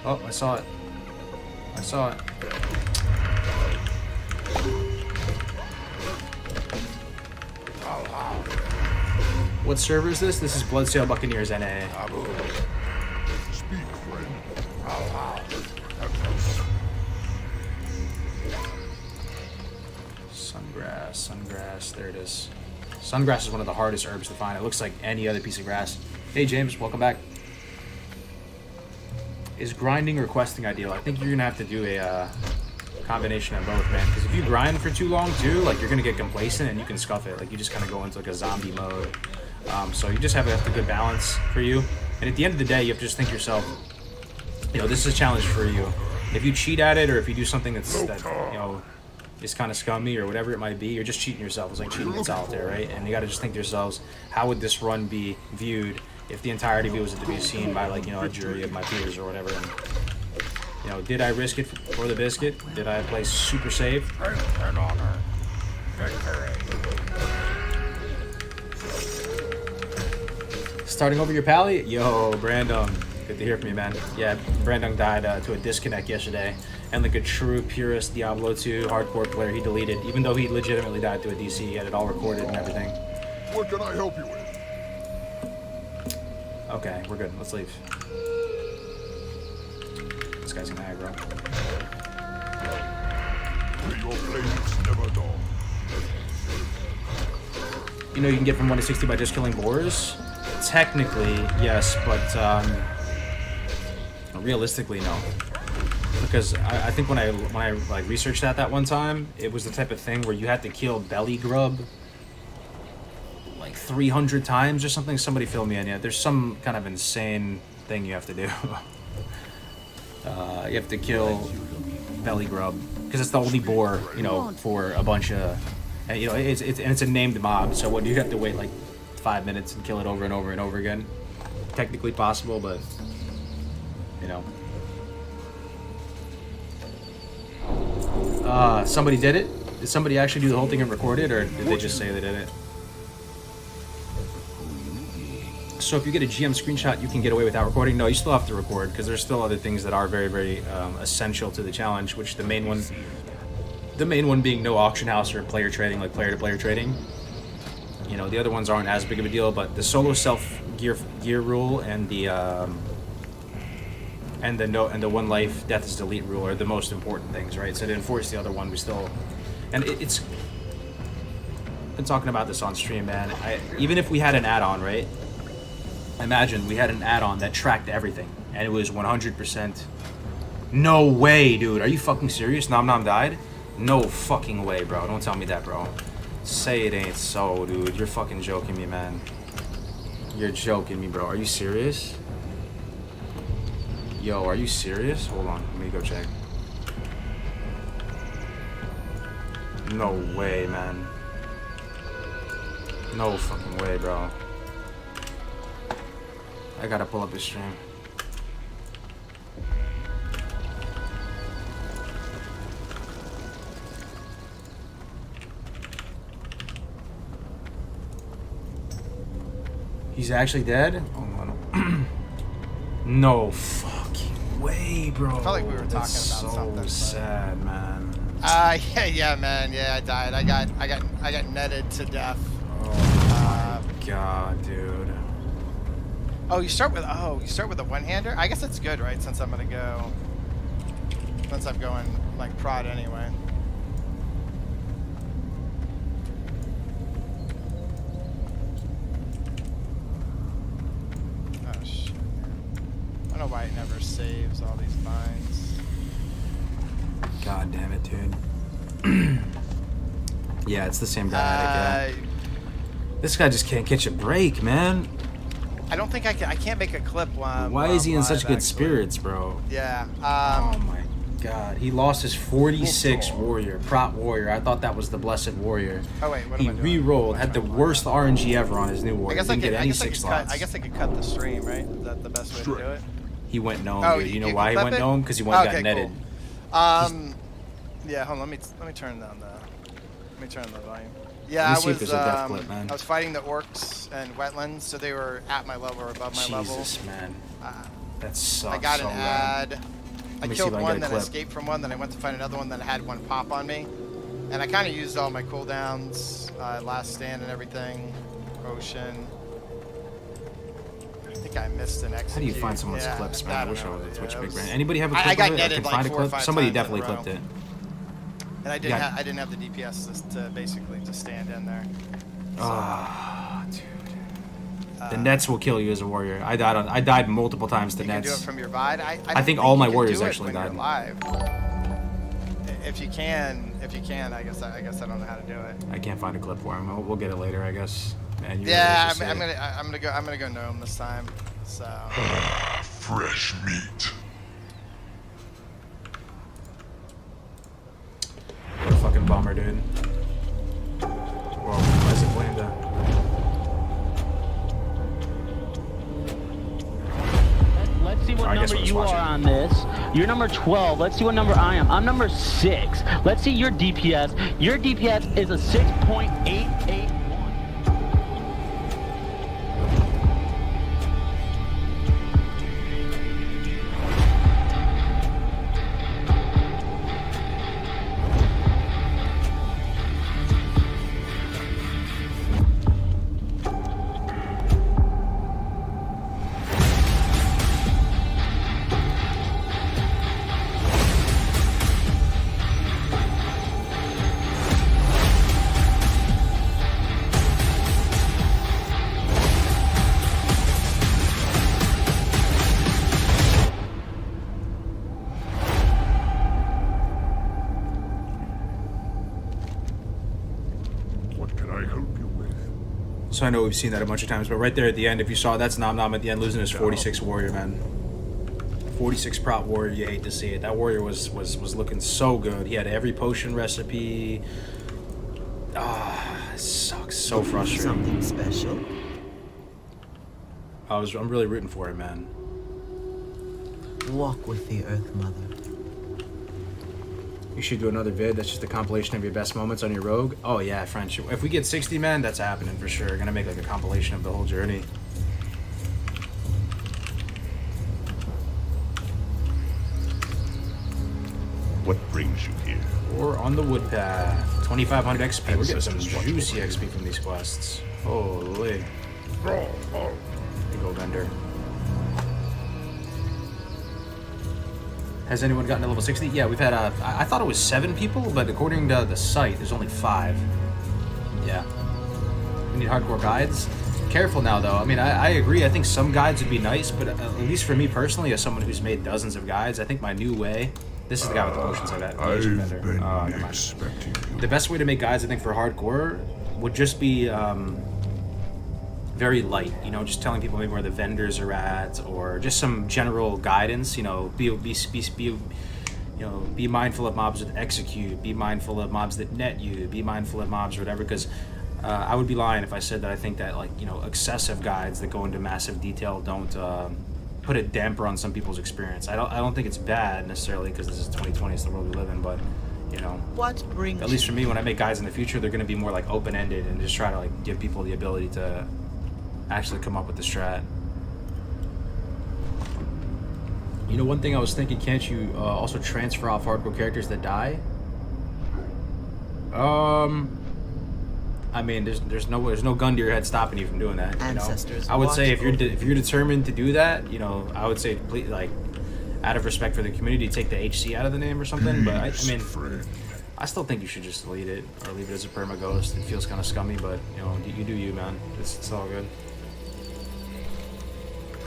Oh, I saw it. I saw it. What server is this? This is Bloodsail Buccaneers NA. Speak, friend. Sungrass, there it is. Sungrass is one of the hardest herbs to find. It looks like any other piece of grass. Hey James, welcome back. Is grinding or questing ideal? I think you're gonna have to do a combination of both, man. Because if you grind for too long too, like you're gonna get complacent and you can scuff it. Like you just kind of go into like a zombie mode. So you just have to have a good balance for you. And at the end of the day, you have to just think to yourself, you know, this is a challenge for you. If you cheat at it, or if you do something that you know is kind of scummy or whatever it might be, you're just cheating yourself. It's like cheating in solitaire, right? And you got to just think to yourselves, how would this run be viewed if the entirety of it was to be seen by, like, you know, a jury of my peers or whatever? And, you know, did I risk it for the biscuit? Did I play super safe? Starting over your pally? Yo, Brandon. Good to hear from you, man. Yeah, Brandon died to a disconnect yesterday. And like a true purist Diablo 2 hardcore player, he deleted, even though he legitimately died to a DC, he had it all recorded and everything. What can I help you with? Okay, we're good. Let's leave. This guy's an aggro. May your flames never dawn. You know you can get from 1 to 60 by just killing boars? Technically, yes, but realistically, no. Because I think when I like researched that one time, it was the type of thing where you had to kill belly grub like 300 times or something. Somebody fill me in. Yeah, there's some kind of insane thing you have to do. You have to kill belly grub because it's the only boar, you know, for a bunch of, and, you know, it's a named mob. So what, you have to wait like 5 minutes and kill it over and over and over again. Technically possible, but you know. Somebody did it? Did somebody actually do the whole thing and record it, or did they just say they did it? so if you get a GM screenshot, you can get away without recording. No, you still have to record because there's still other things that are very, very essential to the challenge. Which the main one being no auction house or player trading, like player-to-player trading. You know, the other ones aren't as big of a deal, but the solo self gear rule and the one life death is delete rule are the most important things, right? So to enforce the other one, we still, and it's. Been talking about this on stream, man. Even if we had an add-on, right? Imagine we had an add-on that tracked everything, and it was 100%. No way, dude. Are you fucking serious? Nom Nom died? No fucking way, bro. Don't tell me that, bro. Say it ain't so, dude. You're fucking joking me, man. You're joking me, bro. Are you serious? Yo, are you serious? Hold on. Let me go check. No way, man. No fucking way, bro. I gotta pull up his stream. He's actually dead? Oh, no. No fucking way, bro. I felt like we were talking about something. So sad, man. Yeah, man. Yeah, I died. I got netted to death. Oh my god, dude. Oh, you start with a one-hander? I guess that's good, right? Since I'm going like prod anyway. Oh shit. I don't know why it never saves all these lines. God damn it, dude. Yeah, it's the same guy. This guy just can't catch a break, man. I don't think I can't make a clip while Why is he in such good actually. Spirits, bro? Yeah. Oh my god. He lost his 46 warrior, prop warrior. I thought that was the blessed warrior. Oh wait, what he am I doing? re-rolled, had the worst RNG ever on his new warrior. Didn't get any 6 slots. I guess I could cut the stream, right? Is that the best way to do it? He went gnome, Oh, dude. You know you why he clip went it? gnome? Because he got Okay, netted. cool. Yeah, hold on. Let me turn down the. Let me turn the volume. Yeah, Let me see if there's a death clip, man. I was fighting the orcs and wetlands, so they were at my level or above my level. Jesus, man. That sucks. I got so an bad. ad. I Let me see killed if I can one, get a then clip. escaped from one, then I went to find another one that had one pop on me. And I kind of used all my cooldowns, last stand and everything, potion. I think I missed an execute. How do you find someone's clips, man? I wish I was a Twitch big brain. Anybody have a clip I got of it? netted Can like find a 4 or clip? 5 Somebody times definitely in a row. clipped it. And I didn't have the DPS to basically to stand in there. Ah, dude. The nets will kill you as a warrior. I died multiple times to You can nets. do it from your VOD. I think all my warriors actually died. Live. If you can, I guess I don't know how to do it. I can't find a clip for him. We'll get it later, I guess. Man, you Yeah, really I'm gonna go gnome this time. So. Fresh meat. What a fucking bummer, dude. Whoa, why is it blamed up? Let's see what number you are on this. You're number 12. Let's see what number I am. I'm number 6. Let's see your DPS. Your DPS is a 6.881. So I know we've seen that a bunch of times, but right there at the end, if you saw, that's Nom Nom at the end losing his 46 warrior, man. 46 prop warrior, you hate to see it. That warrior was looking so good. He had every potion recipe. It sucks. So frustrating. Something special. I'm really rooting for him, man. Walk with the Earth Mother. You should do another vid that's just a compilation of your best moments on your rogue. Oh yeah, friendship. If we get 60, man, that's happening for sure. Gonna make like a compilation of the whole journey. What brings you here? Or on the wood path. 2,500 XP. We're getting some juicy XP from these quests. Holy. Big old vendor. Has anyone gotten to level 60? Yeah, we've had, I thought it was 7 people, but according to the site, there's only 5. Yeah. We need hardcore guides. Careful now, though. I mean, I agree. I think some guides would be nice, but at least for me personally, as someone who's made dozens of guides, I think my new way... This is the guy with the potions like that. I've been expecting you. The best way to make guides, I think, for hardcore would just be very light. You know, just telling people maybe where the vendors are at, or just some general guidance. You know, be mindful of mobs that execute. Be mindful of mobs that net you. Be mindful of mobs or whatever. Because I would be lying if I said that I think that, like, you know, excessive guides that go into massive detail don't put a damper on some people's experience. I don't think it's bad necessarily, because this is 2020, it's the world we live in, but you know, at least for me, when I make guides in the future, they're going to be more like open-ended and just try to like give people the ability to actually come up with the strat. You know, one thing I was thinking, can't you also transfer off hardcore characters that die? I mean, there's no gun to your head stopping you from doing that. Ancestors, you know? I would say if you're determined to do that, you know, I would say please, like, out of respect for the community, take the HC out of the name or something. But I mean, I still think you should just delete it or leave it as a perma ghost. It feels kind of scummy, but you know, you do you, man. It's all good.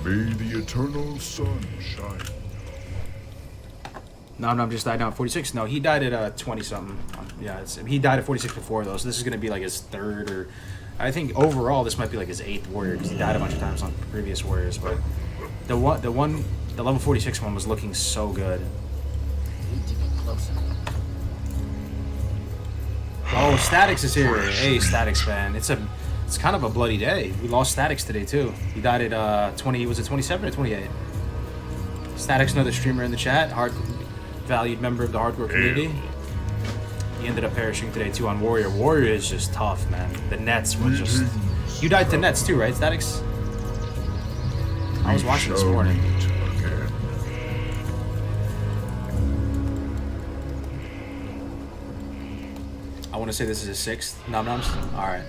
May the eternal sun shine. No, just died down at 46. No, he died at 20 something. Yeah, he died at 46 before though, so this is gonna be like his 3rd, or I think overall this might be like his 8th warrior, because he died a bunch of times on previous warriors. But the level 46 one was looking so good. Oh, Statics is here. Hey, Statics fan. It's kind of a bloody day. We lost Statics today too. He died at 20. Was it 27 or 28? Statics, another streamer in the chat, valued member of the hardcore community. He ended up perishing today too on Warrior. Warrior is just tough, man. The nets were just... You died to nets too, right, Statics? I was watching this morning. I want to say this is his 6th. Nom-noms? Alright.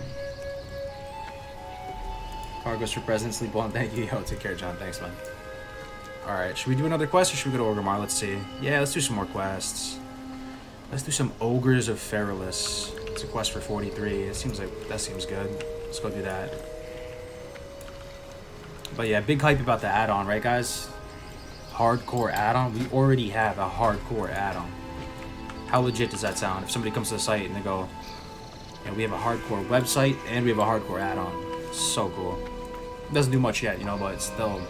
Cargos for present, sleep well, thank you. Yo, take care, John. Thanks, man. Alright, should we do another quest or should we go to Orgrimmar? Let's see. Yeah, let's do some more quests. Let's do some Ogres of Feralus. It's a quest for 43. That seems good. Let's go do that. But yeah, big hype about the add-on, right guys? Hardcore add-on? We already have a hardcore add-on. How legit does that sound? If somebody comes to the site and they go, yeah, we have a hardcore website and we have a hardcore add-on. So cool. It doesn't do much yet, you know, but it's still...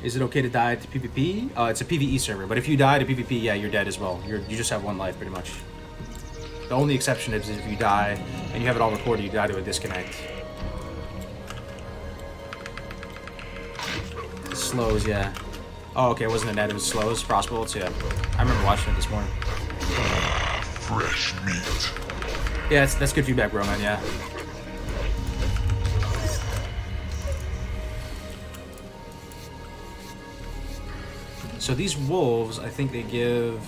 Is it okay to die to PvP? It's a PvE server, but if you die to PvP, yeah, you're dead as well. You just have 1 life, pretty much. The only exception is if you die, and you have it all recorded, you die to a disconnect. Slows, yeah. Oh, okay, it wasn't a net, it was slows, frost bullets, yeah. I remember watching it this morning. Fresh meat. Yeah, that's good feedback, bro, man, yeah. So these wolves, I think they give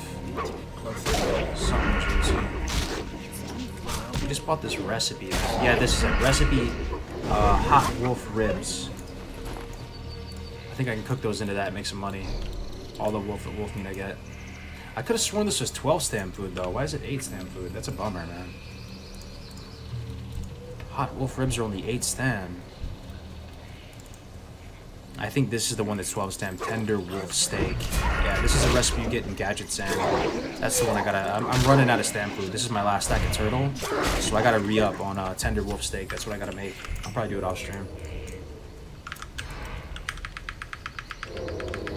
something juicy. We just bought this recipe. Yeah, this is a recipe, hot wolf ribs. I think I can cook those into that and make some money. All the wolf meat I get. I could have sworn this was 12 stam food though. Why is it 8 stam food? That's a bummer, man. Hot wolf ribs are only 8 stam. I think this is the one that's 12 stam, tender wolf steak. Yeah, this is a recipe you get in Gadget Sand. That's the one I gotta, I'm running out of stam food. This is my last stack of turtle, so I gotta re-up on tender wolf steak. That's what I gotta make. I'll probably do it off stream.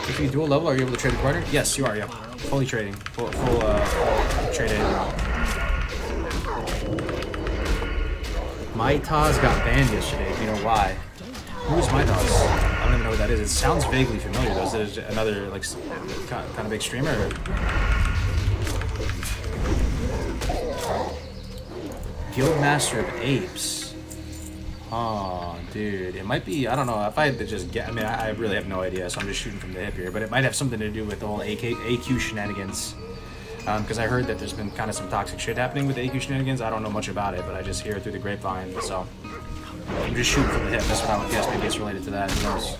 If you dual level, are you able to trade with partner? Yes, you are, yeah. Fully trading. Full trade-in. My Taz got banned yesterday, do you know why? Who is My Taz? I don't even know what that is. It sounds vaguely familiar though. Is it another like kind of big streamer? Or... Guildmaster of Apes. Oh, dude, it might be, I don't know, if I had to just get, I mean, I really have no idea, so I'm just shooting from the hip here, but it might have something to do with the whole AQ shenanigans, because I heard that there's been kind of some toxic shit happening with AQ shenanigans. I don't know much about it, but I just hear it through the grapevine, so I'm just shooting from the hip. That's what I would guess. Maybe it's related to that. Who knows?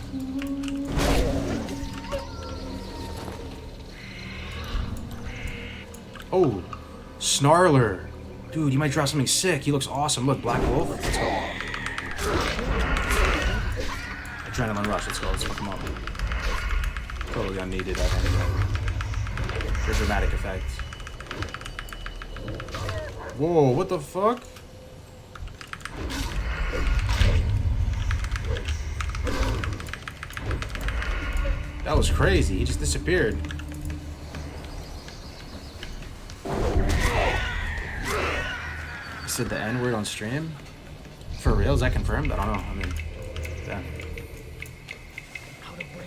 Oh, Snarler. Dude, you might drop something sick. He looks awesome. Look, Black Wolf. Let's go. Adrenaline Rush. Let's go. Let's fuck him up. Totally unneeded, I think. For dramatic effect. Whoa, what the fuck? That was crazy. He just disappeared. He said the N-word on stream? For real? Is that confirmed? I don't know. I mean, yeah.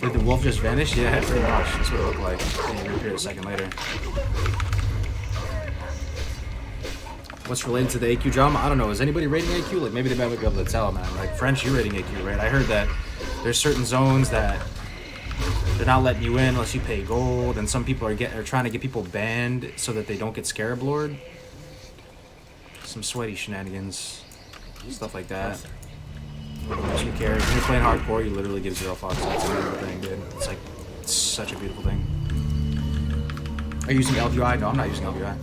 Did the wolf just vanish? Yeah, pretty much. That's what it looked like. And he reappeared a second later. What's related to the AQ drama? I don't know. Is anybody rating AQ? Like, maybe they might be able to tell, man. Like, French, you're rating AQ, right? I heard that there's certain zones that they're not letting you in unless you pay gold, and some people are trying to get people banned so that they don't get Scarab Lord. Some sweaty shenanigans. Stuff like that. Who cares? When you're playing hardcore, you literally give zero fucks. It's a beautiful thing, dude. It's like, it's such a beautiful thing. Are you using LVI? No, I'm not using LVI.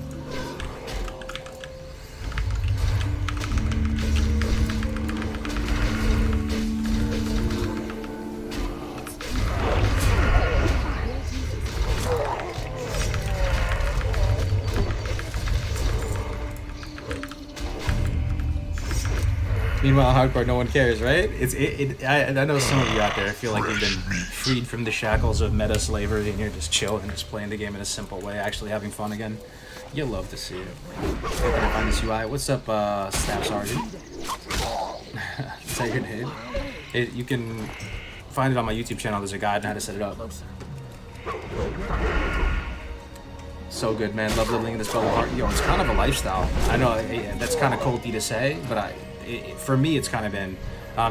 Meanwhile, hardcore, no one cares, right? I know some of you out there feel like you've been freed from the shackles of meta slavery and you're just chilling, just playing the game in a simple way, actually having fun again. You'll love to see it. Where can I find this UI? What's up, Staff Sergeant? Is that your name? You can find it on my YouTube channel. There's a guide on how to set it up. So good, man. Love living in this bubble heart. Yo, it's kind of a lifestyle. I know that's kind of culty to say, but for me, it's kind of been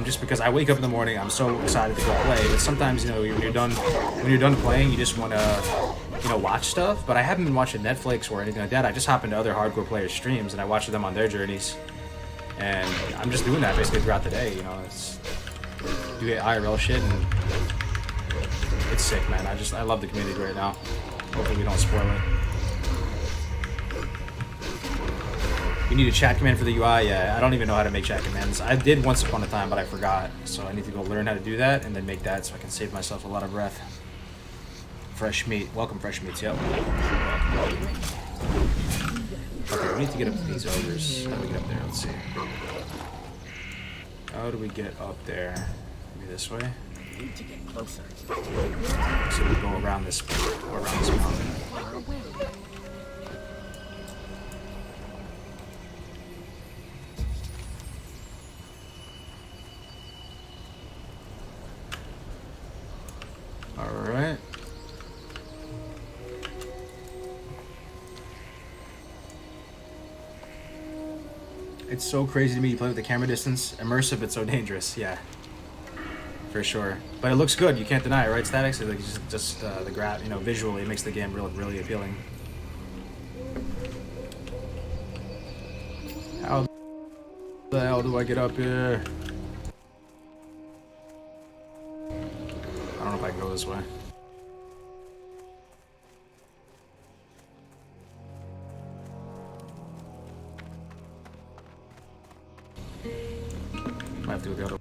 just because I wake up in the morning, I'm so excited to go play. But sometimes, you know, when you're done playing, you just want to, you know, watch stuff. But I haven't been watching Netflix or anything like that. I just hop into other hardcore players' streams and I watch them on their journeys. And I'm just doing that basically throughout the day. You know, do IRL shit, and it's sick, man. I love the community right now. Hopefully we don't spoil it. You need a chat command for the UI? Yeah, I don't even know how to make chat commands. I did once upon a time, but I forgot. So I need to go learn how to do that and then make that so I can save myself a lot of breath. Fresh meat. Welcome, Fresh Meats. Yep. Okay, we need to get up to these ogres. How do we get up there? Let's see. How do we get up there? Maybe this way? Need to get closer. So we go around this mountain. Alright. It's so crazy to me you play with the camera distance. Immersive, but so dangerous. Yeah. For sure. But it looks good, you can't deny it, right, Statics? Like just the graph, you know, visually it makes the game really appealing. How the hell do I get up here? I don't know if I can go this way. Might have to go the other way.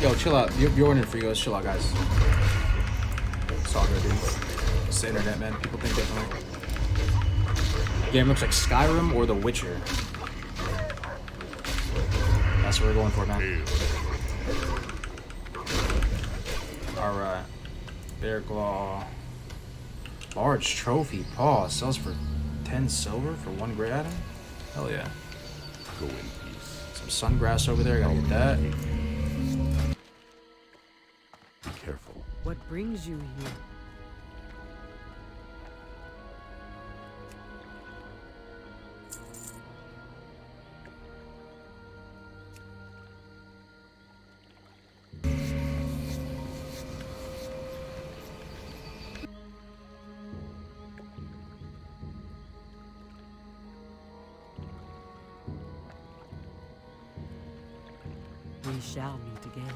Yo, chill out. You're ordering for you. Let's chill out, guys. It's all good, dude. It's the internet, man. People think differently. Game looks like Skyrim or The Witcher. That's what we're going for, man. Alright. Bear Claw. Large trophy paw. Sells for 10 silver for 1 great item? Hell yeah. Go in peace. Some sungrass over there. Gotta get that. Be careful. What brings you here? We shall meet again.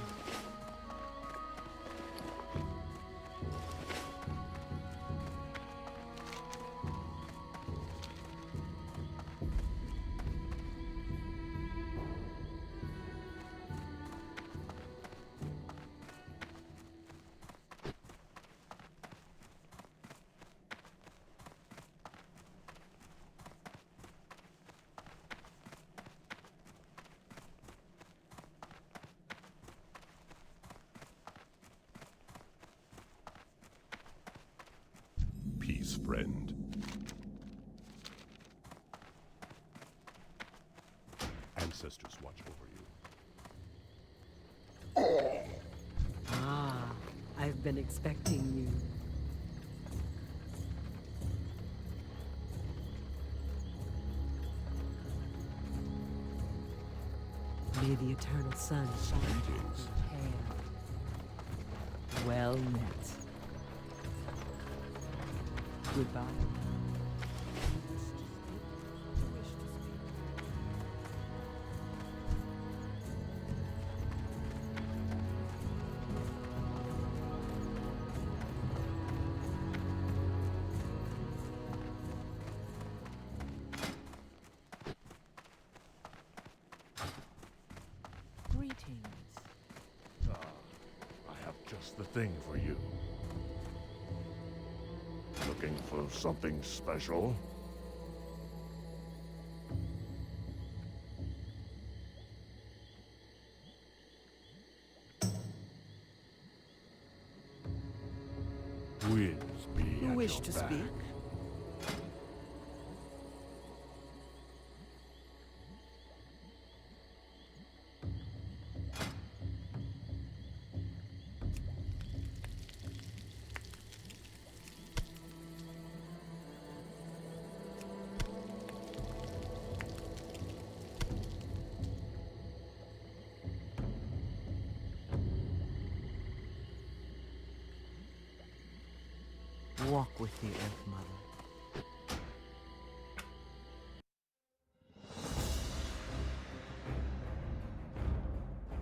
Peace, friend. Ancestors watch over you. Ah, I've been expecting you. May the eternal sun shine on Greetings. your hair. Well met. Goodbye. Greetings. I have just the thing for you. Looking for something special? Winds be You at wish your to back. speak? Walk with the Earth Mother.